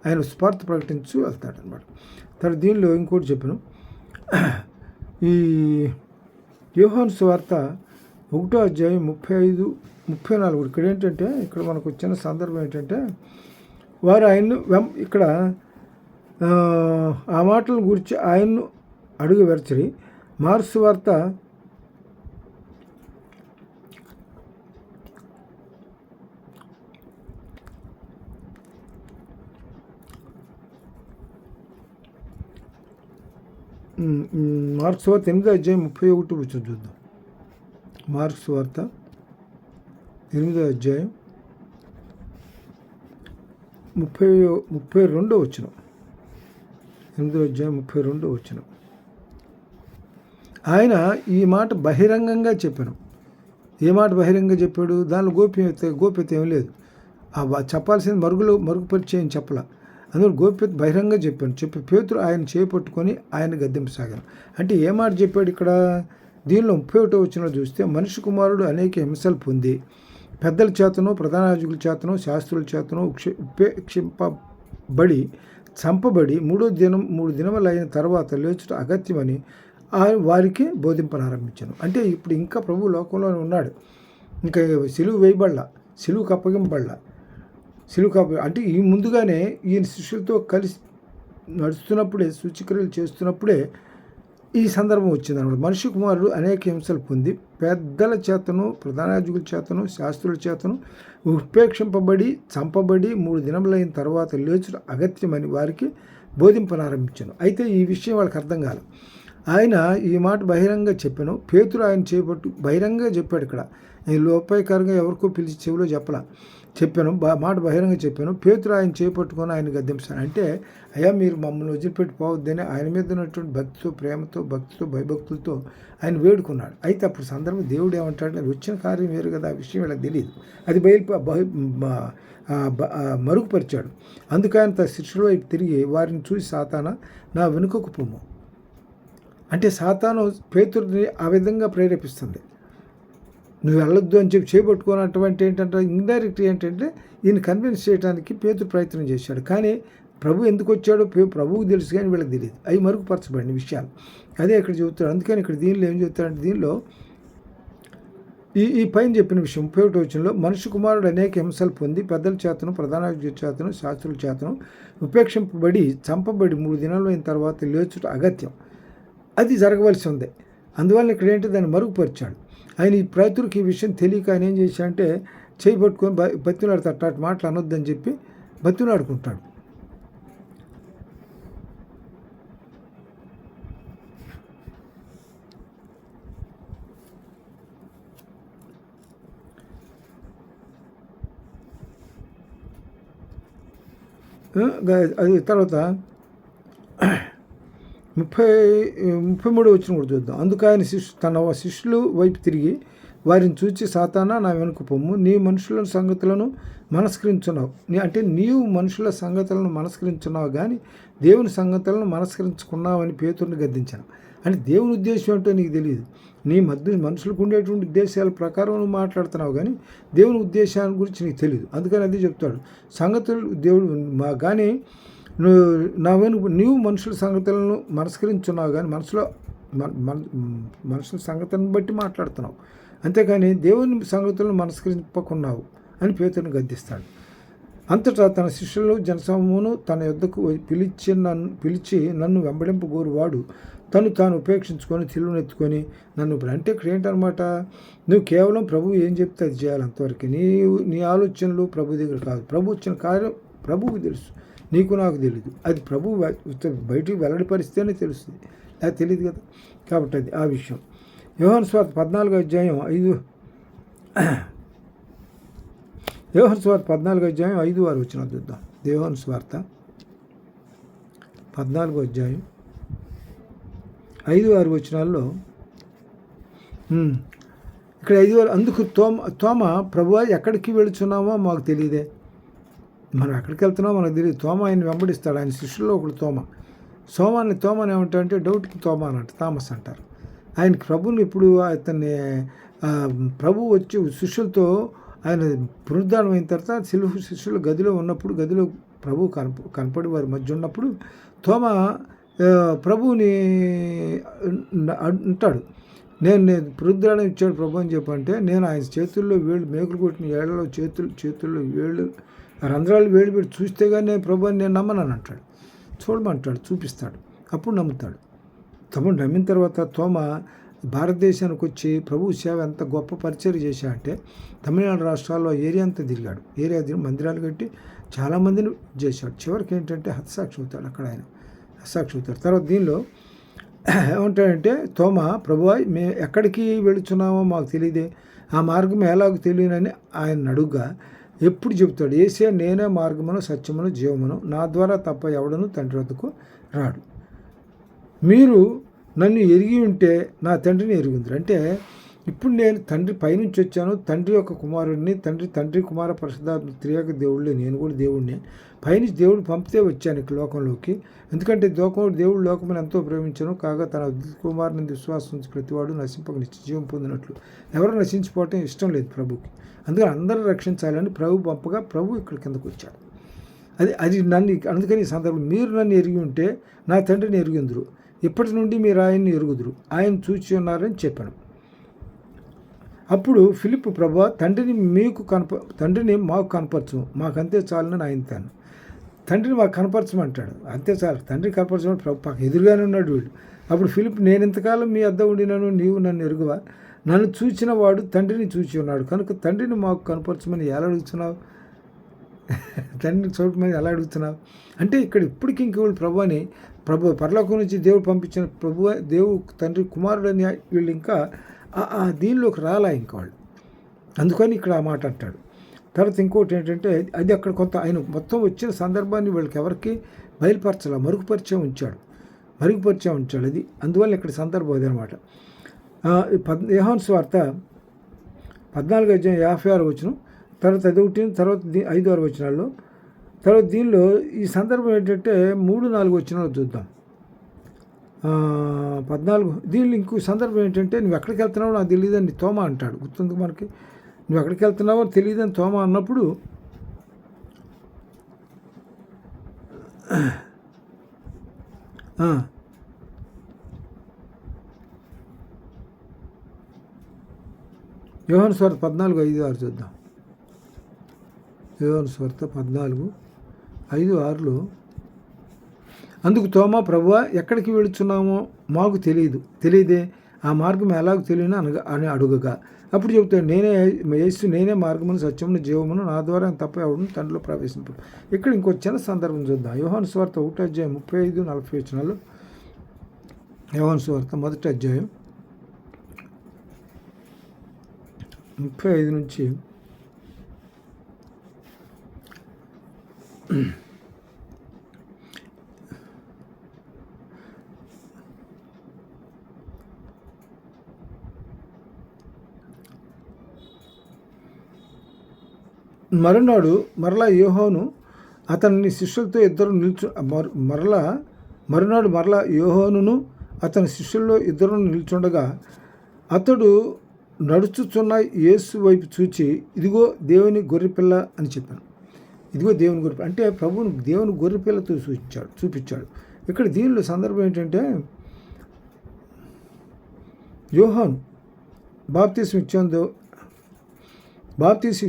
ఆయన స్వార్థ ప్రకటించు వెళ్తాడు అనమాట. తర్వాత దీనిలో ఇంకోటి చెప్పను, ఈ యోహాను సువార్త 1వ అధ్యాయం 35, 34 ఇక్కడ ఏంటంటే, ఇక్కడ మనకు వచ్చిన సందర్భం ఏంటంటే, వారు ఆయన్ను ఇక్కడ ఆ మాటల గురించి ఆయన్ను అడుగు వెరచరి. మార్కు సువార్త 8వ అధ్యాయం 31 వచ్చిన చూద్దాం. మార్కు సువార్త 8వ అధ్యాయం 32 వచ్చిన. 8వ అధ్యాయం 32 వచ్చిన. ఆయన ఈ మాట బహిరంగంగా చెప్పాను. ఏ మాట బహిరంగంగా చెప్పాడు? దానిలో గోప్యత ఏం లేదు. చెప్పాల్సింది మరుగుపరిచయం చెప్పలా. అందులో గోప్యత బహిరంగంగా చెప్పి పేతురు ఆయన చేపట్టుకొని ఆయన గద్దెంపసాగాను. అంటే ఏ మాట చెప్పాడు ఇక్కడ? దీనిలో 31వ వచనంలో చూస్తే, మనిషి కుమారుడు అనేక హింసలు పొంది పెద్దల చేతను, ప్రధాన యాజకుల చేతను, శాస్త్రుల చేతను ఉపేక్షింపబడి చంపబడి 3 దినములు అయిన తర్వాత లేచుట అగత్యమని వారికి బోధింపనారంభించాను. అంటే ఇప్పుడు ఇంకా ప్రభు లోకంలోనే ఉన్నాడు. ఇంకా సిలువ వేయబడలా, సిలువకు అప్పగింపబడలా. అంటే ఈ ముందుగానే ఈయన శిష్యులతో కలిసి నడుస్తున్నప్పుడే, సూచక్రియలు చేస్తున్నప్పుడే ఈ సందర్భం వచ్చిందన్నమాట. మనిషి కుమారుడు అనేక హింసలు పొంది పెద్దల చేతను, ప్రధాన యాజకుల చేతను, శాస్త్రుల చేతను ఉపేక్షింపబడి చంపబడి 3 దినములైన తర్వాత లేచుట అగత్యమని వారికి బోధింపనారంభించాను. అయితే ఈ విషయం వాళ్ళకి అర్థం కాలేదు. ఆయన ఈ మాట బహిరంగంగా చెప్పాను. పేతురు ఆయన చేపట్టు బహిరంగంగా చెప్పాడు. ఇక్కడ నేను లోపాయకారంగా ఎవరికో పిలిచి చెవిలో చెప్పాను, మాట బహిరంగంగా చెప్పాను. పేతురు ఆయన చేపట్టుకొని ఆయన గద్దెంపాను. అంటే అయ్యా మీరు మమ్మల్ని వదిలిపెట్టి పోవద్దని ఆయన మీద ఉన్నటువంటి భక్తితో, ప్రేమతో, భయభక్తులతో ఆయన వేడుకున్నాడు. అయితే అప్పుడు సందర్భం దేవుడు ఏమంటాడు? అది వచ్చిన కార్యం వేరు కదా, ఆ విషయం వీళ్ళకి తెలియదు. అది మరుగుపరిచాడు. అందుకు ఆయన తన శిష్యుల వైపు తిరిగి వారిని చూసి, సాతానా నా వెనుకకు పొమ్ము. అంటే సాతాను పేతురుని ఆ విధంగా ప్రేరేపిస్తుంది. నువ్వు వెళ్ళొద్దు అని చెప్పి చేపట్టుకున్నటువంటి ఏంటంటే ఇండైరెక్ట్ ఏంటంటే ఈయన కన్విన్స్ చేయడానికి పేతురు ప్రయత్నం చేశాడు. కానీ ప్రభు ఎందుకు వచ్చాడో ప్రభువుకు తెలుసు, కానీ వీళ్ళకి తెలియదు. అవి మరుగుపరచబడిన విషయాలు. అదే ఇక్కడ చెబుతాడు. అందుకని ఇక్కడ దీనిలో ఏం చెబుతాడంటే, దీనిలో ఈ పైన చెప్పిన విషయం 31వ వచనంలో, మనిషి కుమారుడు అనేక హింసలు పొంది పెద్దల చేతను, ప్రధాన చేతను, శాస్త్రుల చేతను ఉపేక్షింపబడి చంపబడి 3 దినాలు అయిన తర్వాత లేచుట అగత్యం. అది జరగవలసి ఉంది. అందువల్ల ఇక్కడ ఏంటి, దాన్ని మరుగుపరిచాడు. ఆయన ఈ పేతురుకి ఈ విషయం తెలియక ఆయన ఏం చేశాడంటే చేయి పట్టుకొని బతిలాడతాడు. అటు మాటలు అనొద్దని చెప్పి బతిలాడుకుంటాడు. అది తర్వాత 33వ వచనం కూడా చూద్దాం. అందుకు ఆయన తన శిష్యులు వైపు తిరిగి వారిని చూచి, సాతానా నా వెనుక పొమ్ము, నీ మనుషుల సంగతులను మనస్కరించున్నావు. అంటే నీవు మనుషుల సంగతులను మనస్కరించున్నావు కానీ దేవుని సంగతులను మనస్కరించుకున్నావని పేతురుని గద్దించాను. అంటే దేవుని ఉద్దేశం ఏంటో నీకు తెలియదు. నీ మధ్య మనుషులకు ఉండేటువంటి ఉద్దేశాల ప్రకారం నువ్వు మాట్లాడుతున్నావు కానీ దేవుని ఉద్దేశాల గురించి నీకు తెలియదు. అందుకని అది చెప్తాడు. సంగతులు దేవుడు కానీ నీవు మనుషుల సంగతులను మనస్కరించున్నావు కానీ మనుషుల సంగతులను బట్టి మాట్లాడుతున్నావు, అంతేకాని దేవుని సంగతులను మనస్కరింపకున్నావు అని పేతురుని గద్దిస్తాడు. అంతటా తన శిష్యులు జనసమూహమును తన యొద్దకు పిలిచి నన్ను వెంబడింపగోరువాడు తాను ఉపేక్షించుకొని తిరుగునెత్తుకొని నన్ను అంటే ఇక్కడ ఏంటనమాట, నువ్వు కేవలం ప్రభువు ఏం చెప్తే అది చేయాలి. అంతవరకు నీ ఆలోచనలు ప్రభు దగ్గర కాదు. ప్రభు వచ్చిన కార్యం ప్రభువుకి తెలుసు, నీకు నాకు తెలియదు. అది ప్రభు బయటికి వెల్లడిపరిస్తేనే తెలుస్తుంది, అది తెలియదు కదా. కాబట్టి అది ఆ విషయం. యోహాను సువార్త 14వ అధ్యాయం 5-6 వచనాలు చూద్దాం. యోహాను సువార్త 14వ అధ్యాయం 5-6 వచనాల్లో ఇక్కడ 5 అందుకు తోమ ప్రభువా ఎక్కడికి వెళుచున్నామో మాకు తెలియదే. మనం ఎక్కడికి వెళ్తున్నామో మనకు తెలియదు. తోమ ఆయన వెంబడిస్తాడు. ఆయన శిష్యుల్లో ఒకడు తోమని ఏమంటారంటే డౌట్కి తోమ అని అంటారు, థామస్ అంటారు. ఆయనకి ప్రభుని ఇప్పుడు అతన్ని ప్రభు వచ్చి శిష్యులతో ఆయన పునరుద్ధానం అయిన తర్వాత శిష్యులు గదిలో ఉన్నప్పుడు, గదిలో ప్రభు కనపడి వారి మధ్య ఉన్నప్పుడు తోమ ప్రభువుని అంటాడు, నేను పునరుద్ధానం ఇచ్చాడు ప్రభు అని చెప్పంటే, నేను ఆయన చేతుల్లో వేళ్ళు మేకులు కొట్టిన ఏళ్లలో చేతుల్లో వేళ్ళు రంధ్రాలు వేడి పెట్టి చూస్తే కానీ నేను ప్రభు అని నేను నమ్మనని అంటాడు. చూడమంటాడు, చూపిస్తాడు, అప్పుడు నమ్ముతాడు. తమ్ముడు నమ్మిన తర్వాత తోమ భారతదేశానికి వచ్చి ప్రభు సేవ ఎంత గొప్ప పరిచయం చేశాడంటే తమిళనాడు రాష్ట్రాల్లో ఏరియా అంతా తిరిగాడు. మందిరాలు కట్టి చాలామందిని చేశాడు. చివరికి ఏంటంటే హతసాక్షి అవుతాడు. అక్కడ ఆయన హతసాక్షి అవుతాడు. తర్వాత దీనిలో ఏమంటాడంటే తోమ ప్రభువా మేము ఎక్కడికి వెళుతున్నామో మాకు తెలియదే, ఆ మార్గం ఎలాగో తెలియనని ఆయన అడుగుగా ఎప్పుడు చెబుతాడు, యేసే నేనే మార్గమును సత్యమును జీవమును, నా ద్వారా తప్ప ఎవడను తండ్రి వద్దకు రాడు. మీరు నన్ను ఎరిగి ఉంటే నా తండ్రిని ఎరుగుందరు. అంటే ఇప్పుడు నేను తండ్రి పైనుంచి వచ్చాను, తండ్రి యొక్క కుమారుడిని, తండ్రి కుమార పరిశుద్ధాత్మ త్రియేక దేవుళ్ళే, నేను కూడా దేవుడిని. పైనుంచి దేవుడు పంపితే వచ్చాను ఈ లోకంలోకి. ఎందుకంటే దేవుడు లోకమును ఎంతో ప్రేమించను కాగా తన కుమారుని విశ్వాసం నుంచి ప్రతివాడు నశింపక నిత్యజీవం పొందినట్లు. ఎవరు నశించిపోవటం ఇష్టం లేదు ప్రభుకి. అందుకని అందరూ రక్షించాలని ప్రభు పంపగా ప్రభు ఇక్కడ కిందకు వచ్చాడు. అది నన్ను అందుకని ఈ సందర్భం మీరు నన్ను ఎరిగి ఉంటే నా తండ్రిని ఎరుగుందురు, ఇప్పటి నుండి మీరు ఆయన్ని ఎరుగుదురు, ఆయన చూచి ఉన్నారని చెప్పాను. అప్పుడు ఫిలిప్పు ప్రభువా తండ్రిని మాకు కనపరచు, మాకంతే చాలని ఆయన తాను. తండ్రిని మాకు కనపరచమంటాడు, అంతే చాలు. తండ్రి కనపరచమని ప్రభు ఎదురుగానే ఉన్నాడు వీడు. అప్పుడు ఫిలిప్, నేను ఇంతకాలం మీ వద్ద ఉండినాను, నీవు నన్ను ఎరుగువా? నన్ను చూచిన వాడు తండ్రిని చూచి ఉన్నాడు, కనుక తండ్రిని మాకు కనపరచమని ఎలా అడుగుతున్నావు? తండ్రిని చూడమని ఎలా అడుగుతున్నావు అంటే ఇక్కడ ఇప్పటికి ఇంకెవరు ప్రభు పరలోకం నుంచి దేవుడు పంపించిన దేవుడు తండ్రి కుమారుడని వీళ్ళు ఇంకా దీనిలోకి రాలా ఇంకా వాళ్ళు. అందుకని ఇక్కడ ఆ మాట అంటాడు. తర్వాత ఇంకోటి ఏంటంటే అది అక్కడ కొంత ఆయన మొత్తం వచ్చిన సందర్భాన్ని వీళ్ళకి ఎవరికి బయలుపరచాల, మరుగుపరిచయం ఉంచాడు. అది అందువల్ల ఇక్కడ సందర్భం అదనమాట. యోహాను సువార్త 14:56 తర్వాత అది ఒకటి, తర్వాత 5-6 వచనాల్లో, తర్వాత దీనిలో ఈ సందర్భం ఏంటంటే 3-4 వచనాలు చూద్దాం. 14 దీనిలో ఇంకో సందర్భం ఏంటంటే నువ్వు ఎక్కడికి వెళ్తున్నావో నాకు తెలియదని తోమ అంటాడు. గుర్తుంది మనకి, నువ్వు ఎక్కడికి వెళ్తున్నావో తెలియదని తోమ అన్నప్పుడు యోహాను సువార్త 14:5-6 చూద్దాం. యోహాను సువార్త 14:5-6లో అందుకు తోమా, ప్రభువా ఎక్కడికి వెళుతున్నామో మాకు తెలియదే, ఆ మార్గం ఎలాగో తెలియని అని అడుగగా అప్పుడు చెబుతాడు, నేనే మార్గమును సత్యమును జీవమును, నా ద్వారా తప్ప ఎవడను తండ్రిలో ప్రవేశింపడు. ఇక్కడ ఇంకో చిన్న సందర్భం చూద్దాం. యోహాను సువార్త 1:35-40 వచనాలు. యోహాను సువార్త 1 35 నుంచి మరలా యోహాను అతని శిష్యులతో ఇద్దరు మరునాడు యోహానును అతని శిష్యుల్లో ఇద్దరు నిల్చుండగా అతడు నడుచుచున్న యేసు వైపు చూచి, ఇదిగో దేవుని గొర్రెపిల్ల అని చెప్పాను. ఇదిగో దేవుని గొర్రెపిల్ల అంటే ప్రభువును దేవుని గొర్రెపిల్లతో చూపించాడు. ఇక్కడ దీనిలో సందర్భం ఏంటంటే యోహాను బాప్తీసం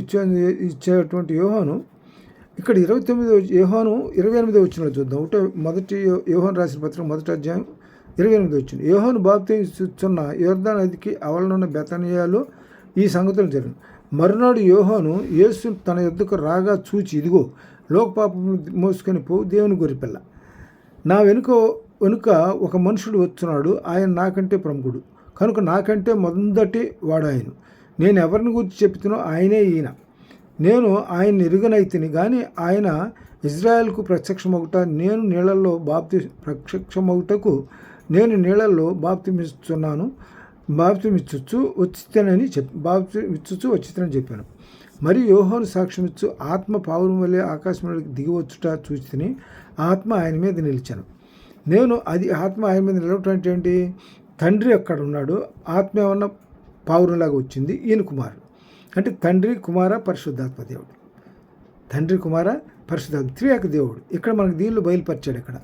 ఇచ్చేటువంటి యోహాను ఇక్కడ 28 వచనాలు చూద్దాం. మొదటి యోహాను రాసిన పత్రిక 1:28 యోహాను బాప్తీసున్న యోర్దాను నదికి అవలనున్న బెతనియాలో ఈ సంగతులు జరిగిన మరునాడు యోహాను యేసు తన యొద్దకు రాగా చూచి, ఇదిగో లోకపాపం మోసుకొని పోవు దేవుని గొర్రెపిల్ల, నా వెనుక ఒక మనుషుడు వచ్చున్నాడు, ఆయన నాకంటే ప్రముఖుడు, కనుక నాకంటే మొదటి వాడు ఆయన. నేను ఎవరిని గురించి చెప్తున్నా ఆయనే ఈయన. నేను ఆయన ఎరుగనైతిని కానీ ఆయన ఇజ్రాయెల్కు ప్రత్యక్షమగుటకు నేను నీళ్ళల్లో బాప్తిమిస్తున్నాను. బాప్తిమిచ్చుచు వచ్చితనని చెప్పాను. మరియు యోహాను సాక్ష్యమిచ్చు ఆత్మ పావురం వలె ఆకాశంలోకి దిగివచ్చుట చూచితిని. ఆత్మ ఆయన మీద నిలిచాను. నేను అది ఆత్మ ఆయన మీద నిలవటం అంటే ఏంటి? తండ్రి అక్కడ ఉన్నాడు, ఆత్మ ఏమన్నా పావురంలాగా వచ్చింది. ఈయన కుమారుడు అంటే తండ్రి, కుమార, పరిశుద్ధాత్మ దేవుడు. తండ్రి, కుమార, పరిశుద్ధాత్మ త్రియేక దేవుడు ఇక్కడ మనకు దీనిలో బయలుపరిచాడు. ఇక్కడ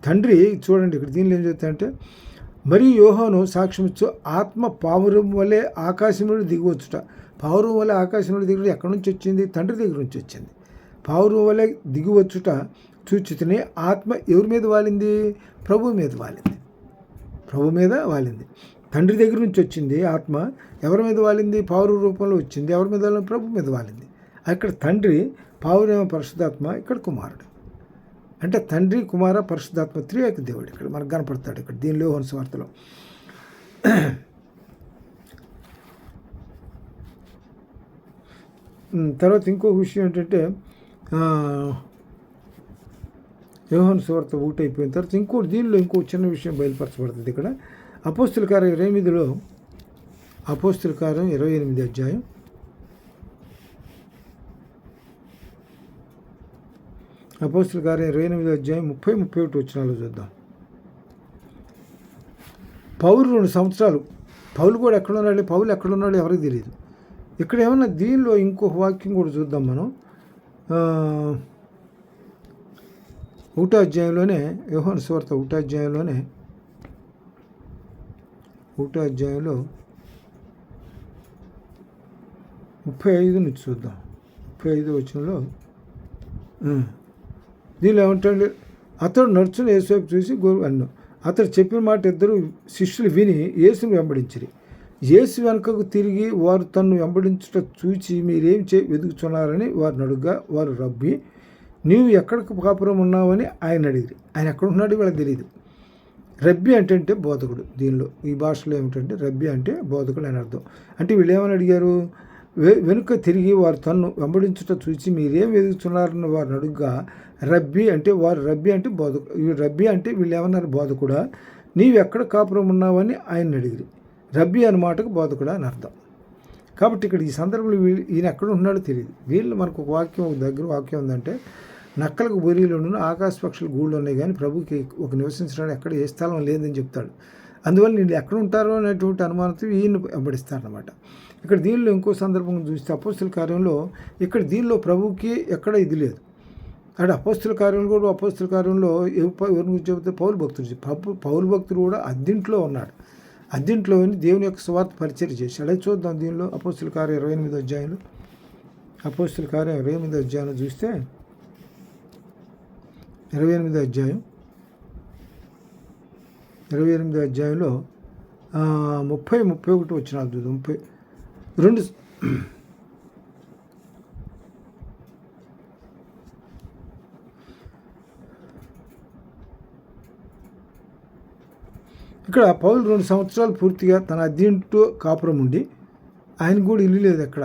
తండ్రి చూడండి, ఇక్కడ దీనిలో ఏం చెప్తాయంటే, మరియు యోహాను సాక్ష్యమిచ్చు ఆత్మ పావురం వలె ఆకాశంలో దిగివచ్చుట. పావురం వలె ఆకాశంలో దిగుట ఎక్కడి నుంచి వచ్చింది? తండ్రి దగ్గర నుంచి వచ్చింది. పావురం వలె దిగివచ్చుట చూచితిని. ఆత్మ ఎవరి మీద వాలింది? ప్రభు మీద వాలింది. ప్రభు మీద వాలింది. తండ్రి దగ్గర నుంచి వచ్చింది ఆత్మ. ఎవరి మీద వాలింది? పావురం రూపంలో వచ్చింది. ఎవరి మీద వాలింది? ప్రభు మీద వాలింది. అక్కడ తండ్రి, పావురేమో పరిశుద్ధాత్మ, ఇక్కడ కుమారుడు. అంటే తండ్రి, కుమార, పరిశుద్ధాత్మ త్రియేక దేవుడు ఇక్కడ మనకు కనపడతాడు. ఇక్కడ దీనిలో యోహాను సువార్తలో. తర్వాత ఇంకొక విషయం ఏంటంటే, యోహాను సువార్త ఒకటి అయిపోయిన తర్వాత దీనిలో ఇంకో చిన్న విషయం బయలుపరచబడుతుంది. ఇక్కడ అపోస్తుల కార్యం 28లో, అపోస్తుల కార్యం 28 అధ్యాయం 30-31 వచనాలు చూద్దాం. పౌలు 2 సంవత్సరాలు, పౌలు కూడా ఎక్కడున్నాడు? పౌలు ఎక్కడున్నాడు ఎవరికి తెలియదు. ఇక్కడ ఏమన్నా దీనిలో ఇంకొక వాక్యం కూడా చూద్దాం మనం. 1వ అధ్యాయంలోనే, యోహాను సువార్త 1వ అధ్యాయంలో 35 నుంచి చూద్దాం. 35 వచనంలో దీనిలో ఏమంటాడు? అతడు నడుచుని యేసువైపు చూసి అన్ను. అతడు చెప్పిన మాట ఇద్దరు శిష్యులు విని యేసును వెంబడించిరి. యేసు వెనుకకు తిరిగి వారు తన్ను వెంబడించుట చూచి మీరేం వెతుకుతున్నారని వారిని అడుగ్గా, వారు రబ్బీ నీవు ఎక్కడికి కాపురం ఉన్నావని ఆయన అడిగిరి. ఆయన ఎక్కడ ఉన్నాడు వీళ్ళకి తెలియదు. రబ్బీ అంటే బోధకుడు. దీనిలో ఈ భాషలో ఏమిటంటే రబ్బీ అంటే బోధకుడు అని అర్థం. అంటే వీళ్ళు ఏమని అడిగారు? వెనుక తిరిగి వారు తన్ను వెంబడించుట చూసి మీరేం వెతుకుతున్నారని వారిని అడుగ్గా, రబ్బీ అంటే వారు రబ్బీ అంటే బోధకుడు. రబ్బీ అంటే వీళ్ళు ఏమన్నారు? బోధకుడా. నీవు ఎక్కడ కాపురం ఉన్నావని ఆయన అడిగిరి. రబ్బీ అన్న మాటకు బోధకుడా అని అర్థం. కాబట్టి ఇక్కడ ఈ సందర్భంలో ఈయన ఎక్కడ ఉన్నాడో తెలియదు. వీళ్ళు మనకు ఒక వాక్యం, ఒక దగ్గర వాక్యం ఉందంటే, నక్కలకు బొరీలు ఉన్న ఆకాశ పక్షులు గూళ్ళు ఉన్నాయి కానీ ప్రభుకి ఒక నివసించడానికి ఎక్కడ ఏ స్థలం లేదని చెప్తాడు. అందువల్ల వీళ్ళు ఎక్కడ ఉంటారో అనేటువంటి అనుమానంతో ఈయన వెంబడిస్తారనమాట. ఇక్కడ దీనిలో ఇంకో సందర్భం చూస్తే అపోస్తుల కార్యంలో, ఇక్కడ దీనిలో ప్రభుకి ఎక్కడ ఇది లేదు. అంటే అపోస్తుల కార్యంలో ఎవరి గురించి చెబితే పౌలు భక్తుడు కూడా అద్దింట్లో ఉన్నాడు. అద్దింట్లో దేవుని యొక్క సువార్త పరిచయం చేశాడు. అది చూద్దాం. దీనిలో అపోస్తుల కార్యం 28వ అధ్యాయంలో, అపోస్తుల కార్యం 28వ అధ్యాయంలో చూస్తే 28వ అధ్యాయంలో 30-31 వచనాలు చూద్దాం. 32 ఇక్కడ పౌలు 2 సంవత్సరాలు పూర్తిగా తన అద్దెంట్లో కాపురం ఉండి, ఆయనకు కూడా ఇల్లు లేదు. ఎక్కడ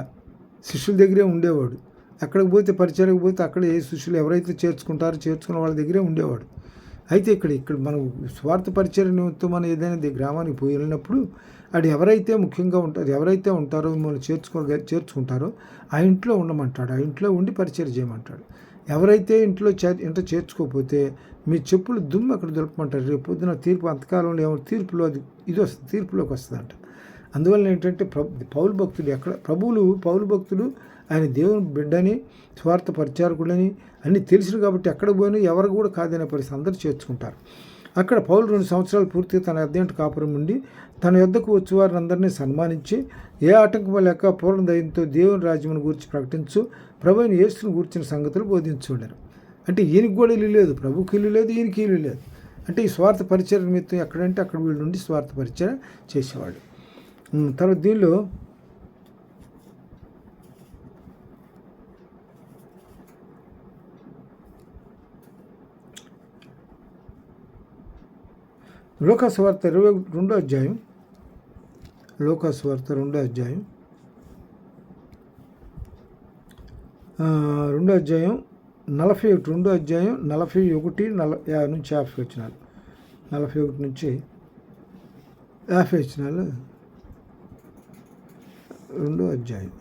శిష్యుల దగ్గరే ఉండేవాడు. ఎక్కడికి పోతే పరిచయకు పోతే అక్కడ ఏ శిష్యులు ఎవరైతే చేర్చుకున్న వాళ్ళ దగ్గరే ఉండేవాడు. అయితే ఇక్కడ మనం స్వార్థ పరిచయ నిమిత్తం మనం ఏదైనా గ్రామానికి పోయి వెళ్ళినప్పుడు అది ఎవరైతే ముఖ్యంగా ఉంటారో, ఎవరైతే ఉంటారో మిమ్మల్ని చేర్చుకుంటారో ఆ ఇంట్లో ఉండమంటాడు. ఆ ఇంట్లో ఉండి పరిచయం చేయమంటాడు. ఎవరైతే ఇంట్లో చేర్చుకోకపోతే మీ చెప్పులు దుమ్ము అక్కడ దొరకమంటారు. రేపు పొద్దున తీర్పు అంతకాలంలో ఏమో తీర్పులోకి వస్తుందంట. అందువల్ల ఏంటంటే పౌలు భక్తుడు ఆయన దేవుని బిడ్డని, స్వార్థ పరిచారకుడని అన్నీ తెలిసిన కాబట్టి ఎక్కడ పోయినా ఎవరు కూడా కాదనే పరిస్థితి అందరూ చేర్చుకుంటారు. అక్కడ పౌలు 2 సంవత్సరాలు పూర్తిగా తన అద్దెంటి కాపురం ఉండి తన యొద్దకు వచ్చి వారిని అందరినీ సన్మానించి ఏ ఆటంకం లేక పూర్ణ దయంతో దేవుని రాజ్యమును గురించి ప్రకటించు ప్రభువుని యేసును గురించిన సంగతులు బోధించుండారు. అంటే ఈయనకి కూడా ఇల్లు లేదు, ప్రభుకి ఇల్లు లేదు, ఈయనకి ఇల్లు లేదు. అంటే ఈ స్వార్థ పరిచయ నిమిత్తం ఎక్కడంటే అక్కడ వీళ్ళు నుండి స్వార్థ పరిచయం చేసేవాడు. తర్వాత దీనిలో లోకాసువార్త 22వ అధ్యాయం 2వ అధ్యాయం 41 నుంచి 50 వచనాలు 41 నుంచి 50 వచనాలు 2వ అధ్యాయం.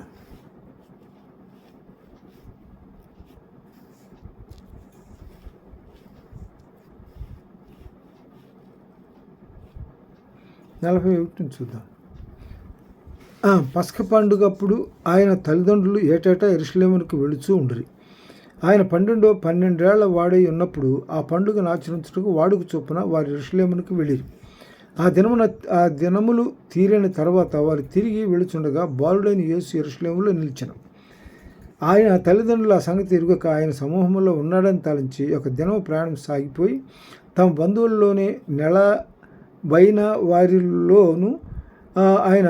నలభై ఒకటిని చూద్దాం. పస్క పండుగప్పుడు ఆయన తల్లిదండ్రులు ఏటేటా యెరూషలేమునకు వెళుచూ ఉండిరి. ఆయన 12 వాడై ఉన్నప్పుడు ఆ పండుగను ఆచరించుటకు వాడుక చొప్పున వారు యెరూషలేమునకు వెళ్ళిరి. ఆ దినములు తీరిన తర్వాత వారు తిరిగి వెళుచుండగా బాలుడైన యేసు యెరూషలేములో నిలిచెను. ఆయన తల్లిదండ్రులు ఆ సంగతి ఎరుగక ఆయన సమూహంలో ఉన్నాడని తలంచి ఒక దినం ప్రయాణం సాగిపోయి తమ బంధువుల్లోనే నెలవైన వారిలోను ఆయన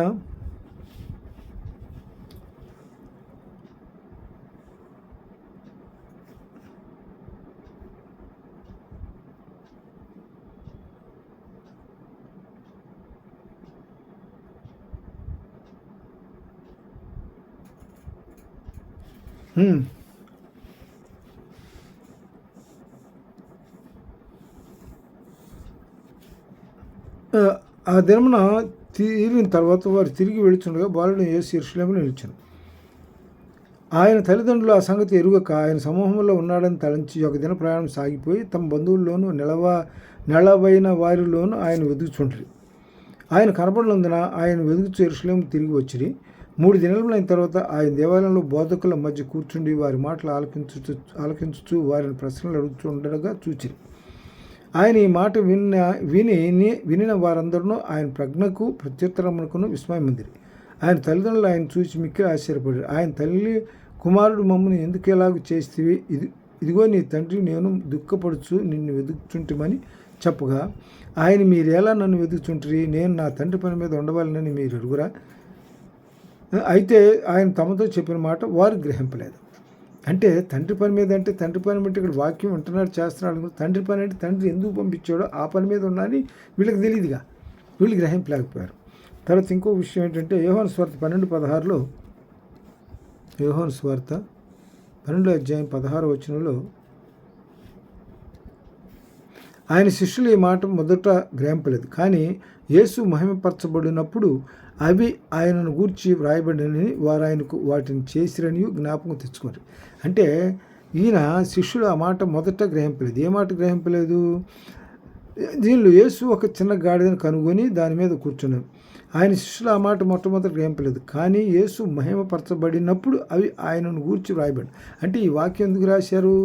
ఆ దినమున తీరిన తర్వాత వారు తిరిగి వెళుచుండగా బాలుడు యేసు యెరూషలేములో నిలిచెను. ఆయన తల్లిదండ్రులు ఆ సంగతి ఎరుగక ఆయన సమూహంలో ఉన్నాడని తలంచి ఒక దిన ప్రయాణం సాగిపోయి తమ బంధువుల్లోనూ నెలవైన వారిలోనూ ఆయన వెతుకుచుండ్రి. ఆయన కనపడనందున ఆయన వెతుకుచు యెరూషలేము తిరిగి వచ్చిరి. 3 దినములైన తర్వాత ఆయన దేవాలయంలో బోధకుల మధ్య కూర్చుండి వారి మాటలు ఆలకించుచు వారిని ప్రశ్నలు అడుగుతుండగా చూచిరి. ఆయన ఈ మాట వినిన వారందరూ ఆయన ప్రజ్ఞకు ప్రత్యుత్తరమునకును విస్మయమందిరి. ఆయన తల్లిదండ్రులు ఆయన చూసి మిక్కిలి ఆశ్చర్యపడారు. ఆయన తల్లి కుమారుడు మమ్మల్ని ఎందుకు ఎలాగూ చేస్తేవి, ఇదిగో నీ తండ్రి నేను దుఃఖపడుచు నిన్ను వెతుకుచుంటిమని చెప్పగా ఆయన మీరెలా నన్ను వెతుకుచుంటారు, నేను నా తండ్రి పని మీద ఉండవాలని మీరు ఎరుగురా. అయితే ఆయన తమతో చెప్పిన మాట వారు గ్రహింపలేదు. అంటే తండ్రి పని మీద అంటే తండ్రి పని అంటే ఇక్కడ వాక్యం వింటున్నాడు చేస్తున్నాడు. తండ్రి పని అంటే తండ్రి ఎందుకు పంపించాడో ఆ పని మీద ఉన్నాని వీళ్ళకి తెలియదుగా, వీళ్ళు గ్రహింపలేకపోయారు. తర్వాత ఇంకో విషయం ఏంటంటే యోహాను సువార్త 12:16లో యోహాను సువార్త 12వ అధ్యాయం 16వ వచనంలో ఆయన శిష్యులు ఈ మాట మొదట గ్రహింపలేదు, కానీ యేసు మహిమపరచబడినప్పుడు అవి ఆయనను గూర్చి వ్రాయబడినని వారు ఆయనకు వాటిని చేసిరని జ్ఞాపకం తెచ్చుకోరు. అంటే ఈయన శిష్యులు ఆ మాట మొదట గ్రహింపలేదు. ఏ మాట గ్రహింపలేదు? దీనిలో యేసు ఒక చిన్న గాడిదను కనుగొని దాని మీద కూర్చున్నారు. ఆయన శిష్యులు ఆ మాట మొట్టమొదటి గ్రహింపలేదు, కానీ యేసు మహిమపరచబడినప్పుడు అవి ఆయనను గూర్చి వ్రాయబడి. అంటే ఈ వాక్యం ఎందుకు రాశారు?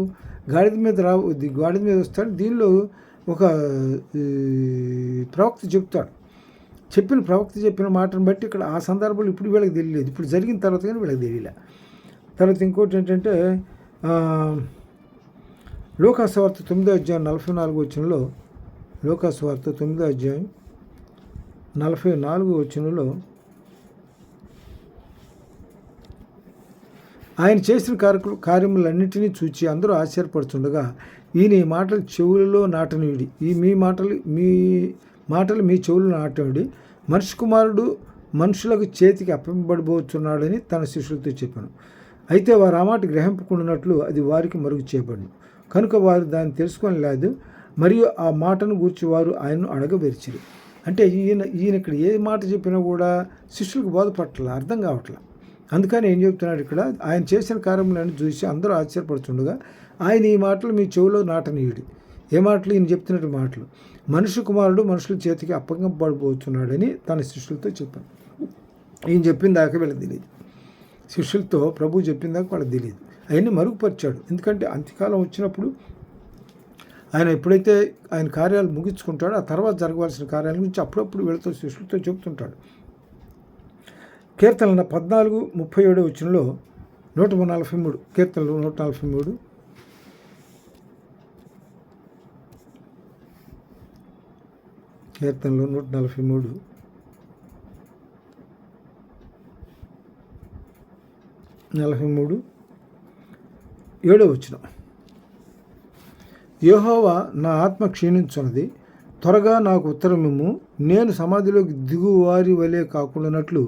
గాడిద మీద వస్తాడు. దీనిలో ఒక ప్రవక్త చెప్తాడు. ప్రవక్త చెప్పిన మాటను బట్టి ఇక్కడ ఆ సందర్భంలో ఇప్పుడు వీళ్ళకి తెలియలేదు, ఇప్పుడు జరిగిన తర్వాత కానీ వీళ్ళకి తెలియలే. తర్వాత ఇంకోటి ఏంటంటే లూకాసు వార్త 9వ అధ్యాయం 44వ వచనంలో లూకాసు వార్త 9వ అధ్యాయం 44వ వచనంలో ఆయన చేసిన కార్యములన్నింటినీ చూచి అందరూ ఆశ్చర్యపడుతుండగా ఈయన ఈ మాటలు చెవులలో నాటనివిడి, మాటలు మీ చెవులు నాటనివిడి, మనిషి కుమారుడు మనుషులకు చేతికి అప్పబడబోతున్నాడని తన శిష్యులతో చెప్పాను. అయితే వారు ఆ మాట గ్రహింపకుండానట్లు అది వారికి మరుగు చేయబడింది కనుక వారు దాన్ని తెలుసుకొని లేదు, మరియు ఆ మాటను గూర్చి వారు ఆయనను అడగబెరిచిరి. అంటే ఈయన ఇక్కడ ఏ మాట చెప్పినా కూడా శిష్యులకు బోధపట్ల అర్థం కావట్ల. అందుకని ఏం చెప్తున్నాడు ఇక్కడ, ఆయన చేసిన కార్యములను చూసి అందరూ ఆశ్చర్యపడుతుండగా ఆయన ఈ మాటలు మీ చెవిలో నాటనీయుడి. ఏ మాటలు? ఈయన చెప్తున్నట్టు మాటలు, మనిషి కుమారుడు మనుషుల చేతికి అప్పగింపబడబోతున్నాడని తన శిష్యులతో చెప్పాను. ఈయన చెప్పిన దాకా వీళ్ళకి తెలియదు, శిష్యులతో ప్రభు చెప్పిన దాకా వాళ్ళకి తెలియదు. అవన్నీ మరుగుపరిచాడు. ఎందుకంటే అంత్యకాలం వచ్చినప్పుడు ఆయన ఎప్పుడైతే ఆయన కార్యాలు ముగించుకుంటాడో ఆ తర్వాత జరగవలసిన కార్యాల గురించి అప్పుడప్పుడు వీళ్ళతో శిష్యులతో చెబుతుంటాడు. కీర్తనల 14:37 వచనంలో 143 కీర్తనలు 143 కీర్తనలు 143 7వ వచనం, యెహోవా నా ఆత్మ క్షీణించున్నది, త్వరగా నాకు ఉత్తరమిమ్ము, నేను సమాధిలోకి దిగువారి వలె కాకుండానట్లు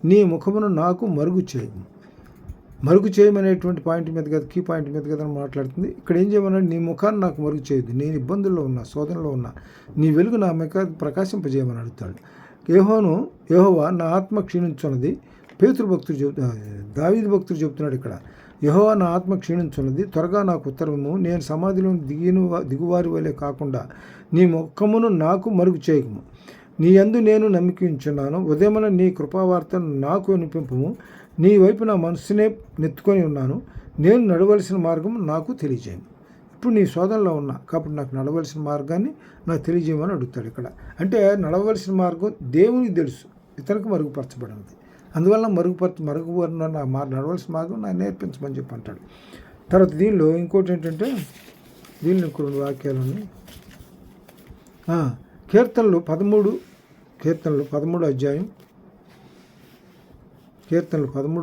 నీ ముఖమును నాకు మరుగు చేయమనేటువంటి పాయింట్ మీద కదా, కీ పాయింట్ మీద కదా మాట్లాడుతుంది. ఇక్కడ ఏం చేయమన్నాడు? నీ ముఖాన్ని నాకు మరుగు చేయొద్దు, నేను ఇబ్బందుల్లో ఉన్నా, శోధనలో ఉన్నా, నీ వెలుగు నా ముఖ ప్రకాశింపజేయమని అడుగుతాడు. యెహోవా నా ఆత్మ క్షీణించున్నది, పేతురు భక్తుడు దావీదు భక్తుడు చెబుతున్నాడు ఇక్కడ, యెహోవా నా ఆత్మ క్షీణించున్నది, త్వరగా నాకు ఉత్తరము, నేను సమాధిలో దిగువారి వలె కాకుండా నీ ముఖమును నాకు మరుగు చేయకము. నీ యందు నేను నమ్మికించున్నాను, ఉదయమున నీ కృపావార్తను నాకు వినిపింపుము. నీ వైపు నా మనస్సునే నెత్తుకొని ఉన్నాను, నేను నడవలసిన మార్గం నాకు తెలియజేయను. ఇప్పుడు నీ శోధనలో ఉన్నా కాబట్టి నాకు నడవలసిన మార్గాన్ని నాకు తెలియజేయమని అడుగుతాడు ఇక్కడ. అంటే నడవలసిన మార్గం దేవునికి తెలుసు, ఇతనికి మరుగుపరచబడినది. అందువల్ల నడవలసిన మార్గం నాకు నేర్పించమని చెప్పి అంటాడు. తర్వాత దీనిలో ఇంకోటి ఏంటంటే, దీనిలో ఇంకో 2 వాక్యాలు ఉన్నాయి. కీర్తనలు 13 అధ్యాయం, కీర్తనలు 13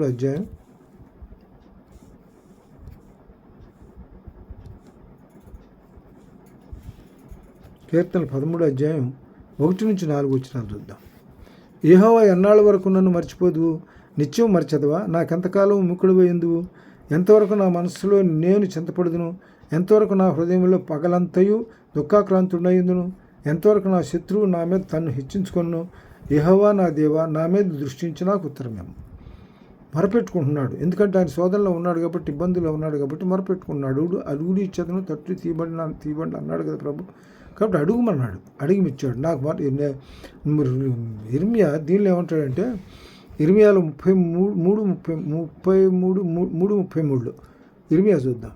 అధ్యాయం 1 నుంచి 4 వచనాలు చూద్దాం. యెహోవా ఎన్నాళ్ళ వరకు నన్ను మర్చిపోదు, నిత్యం మర్చెదవా? నాకెంతకాలం ముక్కుడిపోయిందువు? ఎంతవరకు నా మనస్సులో నేను చింతపడుదును? ఎంతవరకు నా హృదయంలో పగలంతయు దుఃఖాక్రాంతుడయ్యుందును? ఎంతవరకు నా శత్రువు నా మీద తన్ను హెచ్చించుకొను? యెహోవా నా దేవా, నా మీద దృష్టించి నాకు ఉత్తరమేమో. మొరపెట్టుకుంటున్నాడు, ఎందుకంటే ఆయన శోధనలో ఉన్నాడు కాబట్టి, ఇబ్బందుల్లో ఉన్నాడు కాబట్టి మొరపెట్టుకున్నాడు. అడుగుడు ఇచ్చేతను తట్టు తీయబండి అన్నాడు కదా ప్రభు. కాబట్టి అడుగుమన్నాడు, అడిగిమిచ్చాడు. నాకు ఇర్మియా దీనిలో ఏమంటాడంటే, ఇర్మియాలో 33 ఇర్మియా చూద్దాం.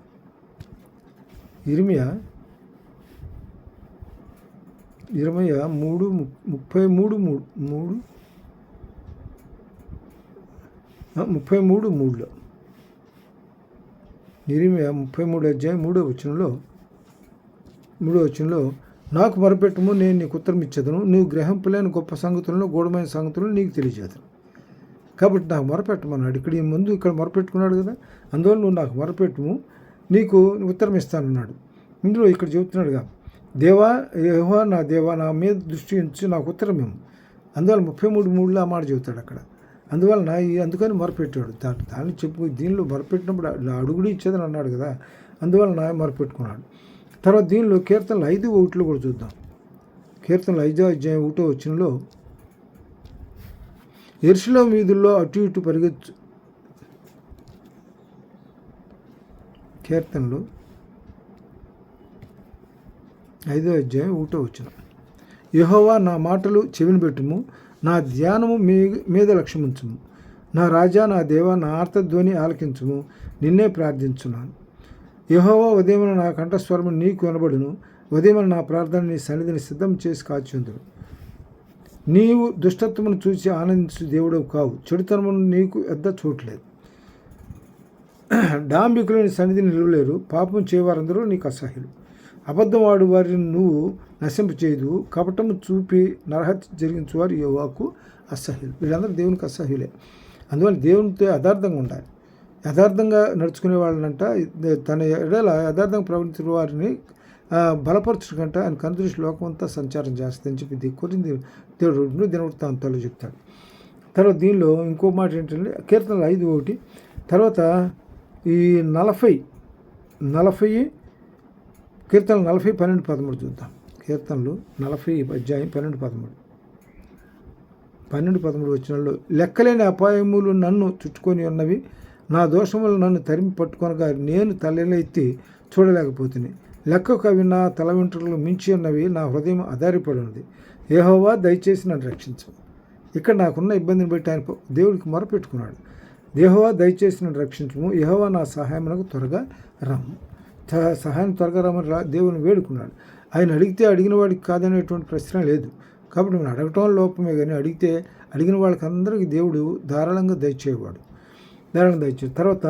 ఇర్మియా 33:3 ఇర్మియా 33 అధ్యాయం 3వ వచనంలో నాకు మొరపెట్టుము, నేను నీకు ఉత్తరం ఇచ్చేదను, నువ్వు గ్రహింపలేని గొప్ప సంగతులను గూఢమైన సంగతులను నీకు తెలియజేదను. కాబట్టి నాకు మొరపెట్టమన్నాడు. ఇక్కడ మొరపెట్టుకున్నాడు కదా, అందువల్ల నువ్వు నాకు మొరపెట్టుము, నీకు ఉత్తరం ఇస్తానన్నాడు. ఇందులో ఇక్కడ చెబుతున్నాడుగా, దేవా యెహోవా నా దేవా, నా మీద దృష్టి ఉంచి నాకు ఉత్తరం ఇవ్వు. అందువల్ల 33:3 ఆ మాట చెబుతాడు అక్కడ. అందుకని మొరపెట్టాడు. దాన్ని చెప్పు, దీనిలో మొరపెట్టినప్పుడు అడుగుడు ఇచ్చేదని అన్నాడు కదా, అందువల్ల మొరపెట్టుకున్నాడు. తర్వాత దీనిలో కీర్తనలు 5:1 కూడా చూద్దాం. కీర్తనలు 5వ అధ్యాయం 1వ వచనంలో, యెరూషలేము వీధుల్లో అటు ఇటు పరిగెత్తు. కీర్తనలు 5వ అధ్యాయం 1వ వచనం, యెహోవా నా మాటలు చెవిని పెట్టుము, నా ధ్యానము మీద లక్ష్యముంచుము. నా రాజా నా దేవా, నా ఆర్తధ్వని ఆలకించుము, నిన్నే ప్రార్థించున్నాను. యెహోవా ఉదయమున నా కంఠస్వరము నీకు వినబడును, ఉదయమున నా ప్రార్థన నీ సన్నిధిని సిద్ధం చేసి కాచుందును. నీవు దుష్టత్వమును చూసి ఆనందించు దేవుడవు కావు, చెడుతనమును నీకు ఎద్ద చోట్లేదు. డాంబికులు నీ సన్నిధిని నిలవలేరు, పాపం చేయవారందరూ నీకు అసహ్యులు. అబద్ధం వాడు వారిని నువ్వు నశింపచేయదు, కపటము చూపి నరహత్య జరిగించువారు యెహోవాకు అసహ్యులు. వీళ్ళందరూ దేవునికి అసహ్యులే. అందువల్ల దేవునితో యథార్థంగా ఉండాలి. యథార్థంగా నడుచుకునే వాళ్ళనంట, తన ఎడల యథార్థంగా ప్రవర్తించిన వారిని బలపరచుకంట ఆయన కనుదృష్టి లోకమంతా సంచారం చేస్తుందని చెప్పి కొరింది దేవుడు దినవృత్తాంతాలు చెప్తాడు. తర్వాత దీనిలో ఇంకో మాట ఏంటంటే, కీర్తనలు 5:1, తర్వాత ఈ 40 కీర్తనలు 40:12-13 చూద్దాం. కీర్తనలు 40 అధ్యాయం 12-13 వచనాల్లో, లెక్కలేని అపాయములు నన్ను చుట్టుకొని ఉన్నవి, నా దోషములు నన్ను తరిమి పట్టుకొనగా నేను తలెత్తి చూడలేకపోతుంది. లెక్కకు అవి నా తల వెంట్రుకలు మించి ఉన్నవి, నా హృదయం ఆధారపడి ఉన్నది. యెహోవా దయచేసి నన్ను రక్షించు. ఇక్కడ నాకున్న ఇబ్బందిని బట్టి ఆయన దేవుడికి మొరపెట్టుకున్నాడు. యెహోవా దయచేసి నన్ను రక్షించుము, యెహోవా నా సహాయమునకు త్వరగా రమ్ము. సహాయం త్వరగా రమ్మని దేవుని వేడుకున్నాడు. ఆయన అడిగిన వాడికి కాదనేటువంటి ప్రశ్న లేదు. కాబట్టి మనం అడగటం లోపమే, కానీ అడిగిన వాళ్ళకి అందరికీ దేవుడు ధారాళంగా దయచేవాడు. తర్వాత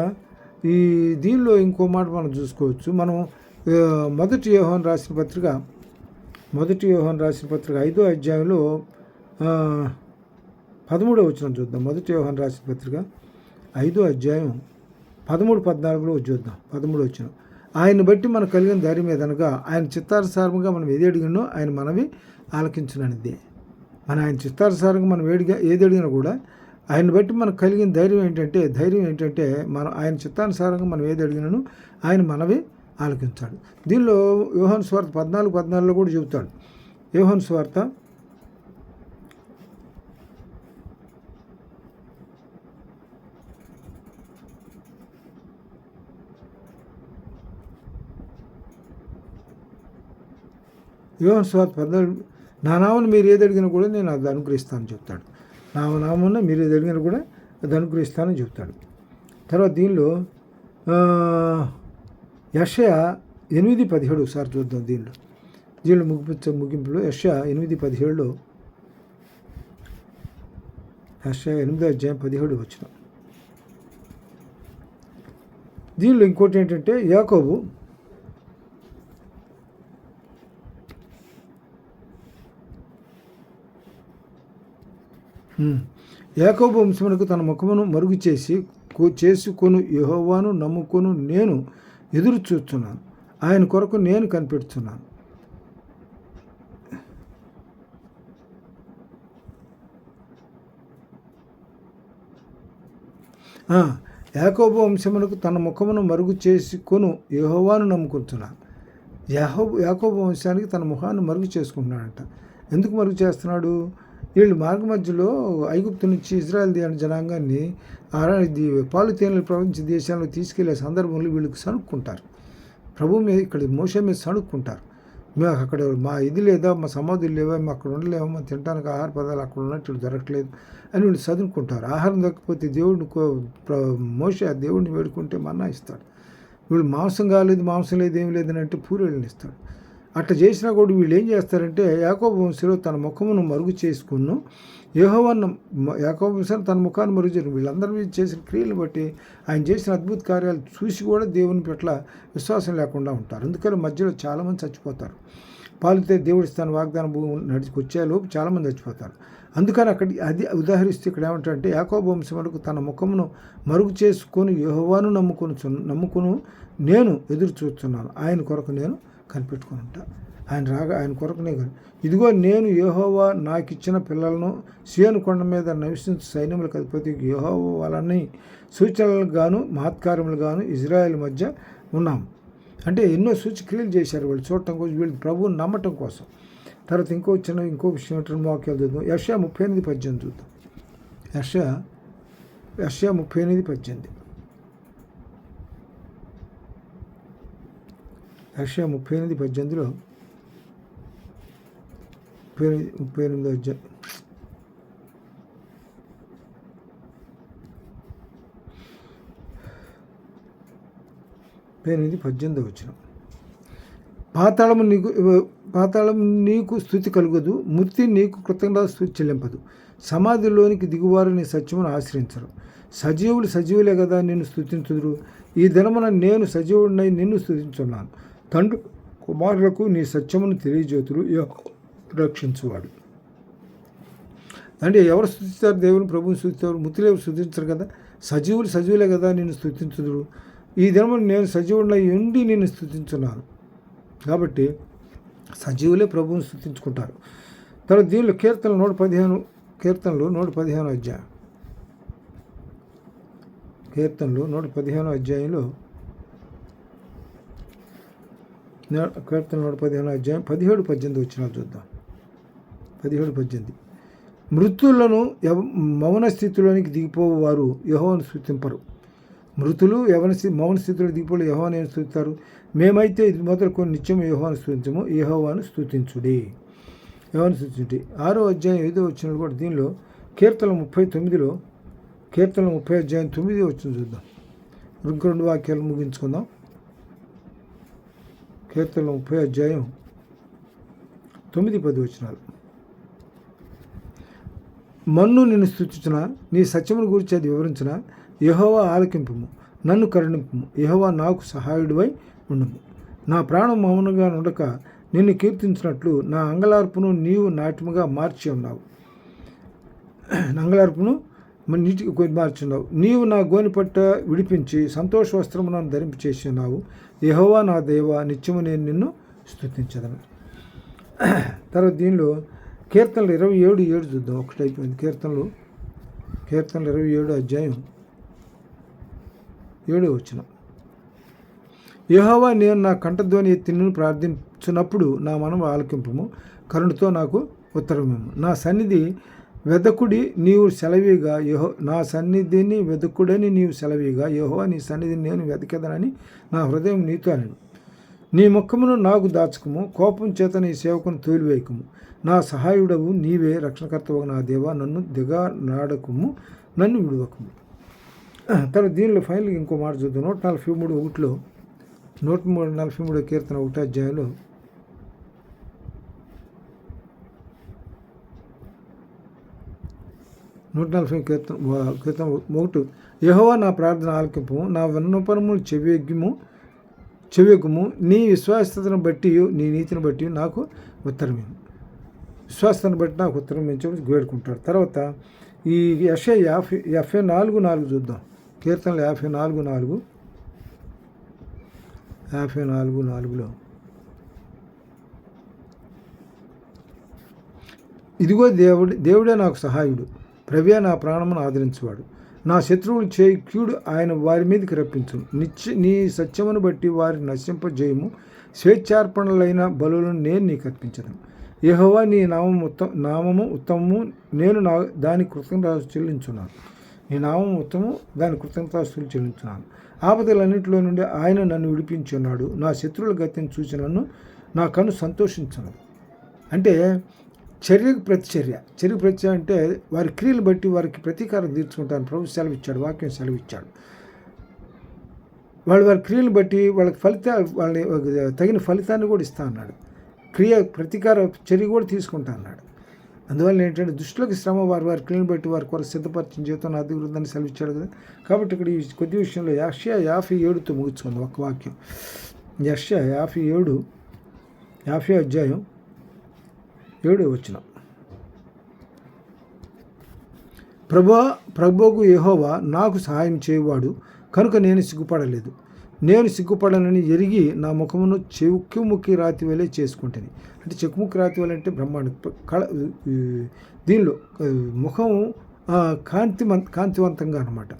ఈ దీనిలో ఇంకో మాట మనం చూసుకోవచ్చు. మనం మొదటి యోహాను రాసిన పత్రిక 5వ అధ్యాయంలో 13వ వచనం చూద్దాం. మొదటి యోహాను రాసిన పత్రిక 5వ అధ్యాయం 13-14 చూద్దాం. 13వ వచనం, ఆయన బట్టి మనకు కలిగిన ధైర్యం ఏదనగా, ఆయన చిత్తానుసారంగా మనం ఏది అడిగినో ఆయన మనవి ఆలకించుననిదే. ఆయన చిత్తానుసారంగా మనం ఏది అడిగినా కూడా ఆయన బట్టి మనకు కలిగిన ధైర్యం ఏంటంటే మనం ఆయన చిత్తానుసారంగా మనం ఏది అడిగినాను ఆయన మనవి ఆలకించాడు. దీనిలో యోహాను సువార్త 14:14 కూడా చెబుతాడు. యోహాను సువార్త యోహాను సువార్త 14 నా నామమున మీరు ఏది అడిగినా కూడా నేను అది అనుగ్రహిస్తానని చెప్తాడు. నా నామమున మీరు ఏది అడిగినా కూడా అది అనుగ్రహిస్తానని చెప్తాడు. తర్వాత దీనిలో యెషయా 8:17 ఒకసారి చూద్దాం. దీనిలో ముగింపులో యెషయా 8:17 యెషయా 8:17 దీనిలో ఇంకోటి ఏంటంటే యాకోబు వంశమునకు తన ముఖమును మరుగు చేసుకొను యెహోవాను నమ్ముకొను నేను ఎదురు చూస్తున్నాను, ఆయన కొరకు నేను కనిపెడుతున్నాను. యాకోబు వంశమునకు తన ముఖమును మరుగు చేసుకొను యెహోవాను నమ్ముకుంటున్నాను. యాకోబు వంశానికి తన ముఖాన్ని మరుగు చేసుకుంటున్నాడంట. ఎందుకు మరుగు చేస్తున్నాడు? వీళ్ళు మార్గ మధ్యలో ఐగుప్తు నుంచి ఇజ్రాయెల్ జనాంగాన్ని పాలు తేనెలు ప్రపంచ దేశాల్లో తీసుకెళ్లే సందర్భంలో వీళ్ళకి సణుక్కుంటారు. ప్రభు మీద ఇక్కడ మోషే మీద సణుక్కుంటారు. మేము అక్కడ మా ఇది లేదా, మా సమాధులు లేవా, మేము అక్కడ ఉండలేమో, మా తినడానికి ఆహార పదాలు అక్కడ ఉన్నట్టు దొరకట్లేదు అని వీళ్ళు చదువుకుంటారు. ఆహారం దొరకకపోతే మోషే దేవుడిని వేడుకుంటే మన్నా ఇస్తాడు. వీళ్ళు మాంసం కాలేదు, మాంసం లేదు, ఏం లేదని అంటే పూరేళ్ళని ఇస్తాడు. అట్లా చేసినా కూడా వీళ్ళు ఏం చేస్తారంటే యాకోబు వంశంలో తన ముఖమును మరుగు చేసుకును యాకోబు వంశాన్ని తన ముఖాన్ని మరుగు చేయను. వీళ్ళందరూ చేసిన క్రియలను బట్టి ఆయన చేసిన అద్భుత కార్యాలు చూసి కూడా దేవుని పట్ల విశ్వాసం లేకుండా ఉంటారు. అందుకని మధ్యలో చాలామంది చచ్చిపోతారు. పాలితే దేవుడి స్థానం వాగ్దాన భూమి నడిచికొచ్చేలోపు చాలామంది చచ్చిపోతారు. అందుకని అది ఉదాహరిస్తే ఇక్కడ ఏమంటారంటే యాకోబు వంశమునకు తన ముఖమును మరుగు చేసుకొని యెహోవాను నమ్ముకును నేను ఎదురు చూస్తున్నాను, ఆయన కొరకు నేను కనిపెట్టుకుని ఉంటా. ఆయన కొరకు నేను ఇదిగో నేను యెహోవా నాకు ఇచ్చిన పిల్లలను సీయోను కొండ మీద నివసించు సైన్యములకు అధిపతి యెహోవా వాళ్ళని సూచనలకు గాను మహత్కార్యములు గాను ఇజ్రాయెల్ మధ్య ఉన్నాం. అంటే ఎన్నో సూచక్రియలు చేశారు వాళ్ళు చూడటం కోసం, వీళ్ళు ప్రభువుని నమ్మటం కోసం. తర్వాత ఇంకో విషయం ఏంటంటే వాక్యాలు చూద్దాం. యెషయా 38:18 చూద్దాం. యెషయా 38:18 యెషయా 38:18 38 అధ్యాయం 18 వచ్చిన పాతాళము నీకు స్థుతి కలుగదు, మృతి నీకు కృతజ్ఞత స్థుతి చెల్లింపదు. సమాధిలోనికి దిగువారు నీ సత్యమును ఆశ్రయించరు. సజీవులే కదా నిన్ను స్తుతించుదురు. ఈ దినమున నేను సజీవుడినై నిన్ను స్తుతించున్నాను. తండ్రి కుమారులకు నీ సత్యమును తెలియజేతురు రక్షించువాడు. అంటే ఎవరు స్తుతిస్తారు? దేవుని ప్రభువుని స్తుతిస్తారు. మృతులు ఎవరు స్తుతించరు కదా. సజీవులే కదా నిన్ను స్తుతించుదురు. ఈ దినమున నేను సజీవుడినై ఉండి నిన్ను స్తుతించున్నాను. కాబట్టి సజీవులే ప్రభువుని స్తుతించుకుంటారు. తర్వాత దీనిలో కీర్తనలు 115 అధ్యాయం కీర్తనలు 115 అధ్యాయంలో కీర్తన 115 అధ్యాయం 17-18 వచ్చినా చూద్దాం. 17-18 మృతులను మౌన స్థితిలోనికి దిగిపోవు వారు యెహోవాను స్తుతింపరు. మృతులు మౌన స్థితిలో దిగిపోయి యెహోవాను ఏం స్తుతిస్తారు? మేమైతే ఇది మొదలుకొని నిత్యం యెహోవాను స్తుతించము, యెహోవాను స్తుతించుడి. 6వ అధ్యాయం 5వ వచనంలో కూడా దీనిలో కీర్తన 39 అధ్యాయం 9 వచ్చిన చూద్దాం. 2 వాక్యాలు ముగించుకుందాం. కీర్తన 30 అధ్యాయం 9-10 వచనాలు. మన్ను నిన్ను స్తుతించిన, నీ సత్యమును గురించి అది వివరించిన, యెహోవా ఆలకింపుము, నన్ను కరుణింపుము, యెహోవా నాకు సహాయుడివై ఉండుము. నా ప్రాణం మౌనంగా ఉండక నిన్ను కీర్తించినట్లు నా అంగలార్పును నీవు నాట్యముగా మార్చి ఉన్నావు. అంగలార్పును నీటికి మార్చి ఉన్నావు. నీవు నా గోనిపట్ట విడిపించి సంతోష వస్త్రము నన్ను ధరింపు చేసి ఉన్నావు. యెహోవా నా దేవా, నిత్యము నేను నిన్ను స్తుతించదను. తర్వాత దీనిలో కీర్తనలు 27:7 చూద్దాం. ఒకటి అయిపోయింది. కీర్తనలు 27 అధ్యాయం 7వ వచనం. యెహోవా నేను నా కంఠధ్వని ఎత్తి నిన్ను ప్రార్థించినప్పుడు నా మనము ఆలకింపుము, కరుణతో నాకు ఉత్తరమేము. నా సన్నిధి వెదకుడి నీవు సెలవీగా నా సన్నిధిని వెదకుడని నీవు సెలవీగా యెహోవా నీ సన్నిధిని నేను వెతకెదనని నా హృదయం నీతో అనను. నీ ముఖమును నాకు దాచకము, కోపం చేత నీ సేవకును తోలివేయకము. నా సహాయుడవు నీవే, రక్షణకర్తవు నా దేవా, నన్ను దిగనాడకము, నన్ను విడువకము. తర్వాత దీనిలో ఫైనల్గా ఇంకో మాట చూద్దాం. 143:1లో 143 కీర్తన 1వ అధ్యాయంలో కీర్తన 1, యెహోవా నా ప్రార్థన ఆలకింపు, నా విన్నపములు చెవియొగ్గుము, నీ విశ్వాసతను బట్టి నీ నీతిని బట్టి నాకు ఉత్తరం. విశ్వాసాన్ని బట్టి నాకు ఉత్తరం ఇచ్చి వేడుకుంటాడు. తర్వాత ఈ యెషయా 54:4 చూద్దాం. కీర్తనలు 54:4లో ఇదిగో దేవుడే నాకు సహాయుడు, ప్రభువే నా ప్రాణమును ఆదరించువాడు. నా శత్రువులు చేయి కీడు ఆయన వారి మీదకి రప్పించును. నీ సత్యమును బట్టి వారిని నశింపజేయము, స్వేచ్ఛార్పణలైన బలులను నేను నీకు అర్పించను. యెహోవా నీ నామము ఉత్తమము, నేను దాని కృతజ్ఞతాస్తుతులు చెల్లించున్నాను. నీ నామము ఉత్తమము, దాని కృతజ్ఞతాస్తుతులు చెల్లించున్నాను. ఆపదలన్నింటిలో నుండి ఆయన నన్ను విడిపించి ఉన్నాడు. నా శత్రువుల గతిని చూసి నా కన్ను సంతోషించున్నది. అంటే చర్యకు ప్రతిచర్య అంటే వారి క్రియలు బట్టి వారికి ప్రతీకారం తీర్చుకుంటాను. ప్రభు సెలవిచ్చాడు, వాక్యం సెలవిచ్చాడు. వారి క్రియలు బట్టి వాళ్ళకి వాళ్ళని తగిన ఫలితాన్ని కూడా ఇస్తా అన్నాడు. ప్రతీకార చర్య కూడా తీసుకుంటా అన్నాడు. అందువల్ల ఏంటంటే దుష్టులకు శ్రమ వారి క్రియలు బట్టి వారి కొరకు సిద్ధపరిచిన జీవితం అభివృద్ధిని సెలవిచ్చాడు కదా. కాబట్టి ఇక్కడ ఈ కొద్ది విషయంలో యెషయా 57తో ముగించుకుంది ఒక వాక్యం. యెషయా 57 50వ అధ్యాయం 7వ వచనం. ప్రభువు యెహోవా నాకు సహాయం చేయువాడు కనుక నేను సిగ్గుపడలేదు. నేను సిగ్గుపడనని ఎరిగి నా ముఖమును చెక్కుముక్కి రాతి వలె చేసుకుంటాను. అంటే చెక్కుముక్కి రాతి వలె అంటే బ్రహ్మాండ దీనిలో ముఖం కాంతివంతంగా అన్నమాట.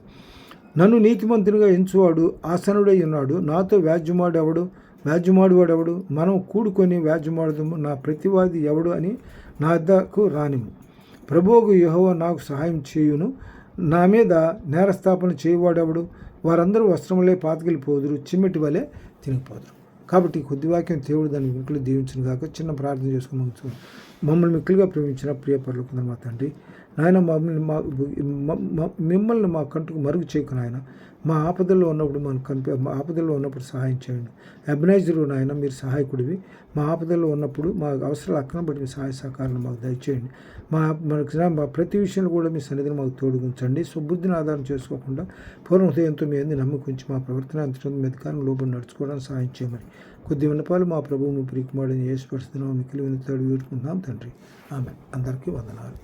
నన్ను నీతిమంతునిగా ఎంచువాడు ఆసనుడై ఉన్నాడు. నాతో వ్యాజ్యమాడువాడెవడు? మనం కూడుకొని వ్యాజ్యమాడుదాము. నా ప్రతివాది ఎవడు అని నా వద్దకు రానిము. ప్రభువుకు యెహోవా నాకు సహాయం చేయును. నా మీద నేరస్థాపన చేయవాడెవడు? వారందరూ వస్త్రములే పాతగిలిపోదురు, చిమ్మెటి వలె తినిగిపోదురు. కాబట్టి కొద్ది వాక్యం దేవుడు దాన్ని మిక్కులు దీవించిన కాక చిన్న ప్రార్థన చేసుకుని మమ్మల్ని మిక్కులుగా ప్రేమించిన ప్రియ పరలోకమైన మా తండ్రి, నాయన మిమ్మల్ని మా కంటుకు మరుగు చేయకు నాయన. మా ఆపదల్లో ఉన్నప్పుడు మా ఆపదల్లో ఉన్నప్పుడు సహాయం చేయండి. ఎబెనెజరు నాయన, మీరు సహాయకుడివి. మా ఆపదల్లో ఉన్నప్పుడు మా అవసరాలు అక్కన బట్టి మీ సహాయ సహకారాన్ని మాకు దయచేయండి. మా ప్రతి విషయంలో కూడా మీ సన్నిధిని మాకు తోడుగుంచండి. స్వబుద్ధిని ఆధారం చేసుకోకుండా పూర్ణ హృదయంతో మీ అందరినీ నమ్మకించి మా ప్రవర్తన అంతరం మెదకాలను లోపల నడుచుకోవడానికి సహాయం చేయమని కొద్ది విన్నపాలు మా ప్రభువు ప్రియకుమారుడైన యేసు పరిశుద్ధ నామమున మిక్కిలి వినతాడు వేడుకుంటున్నాం తండ్రి. ఆమేన్. అందరికీ వందనాలు.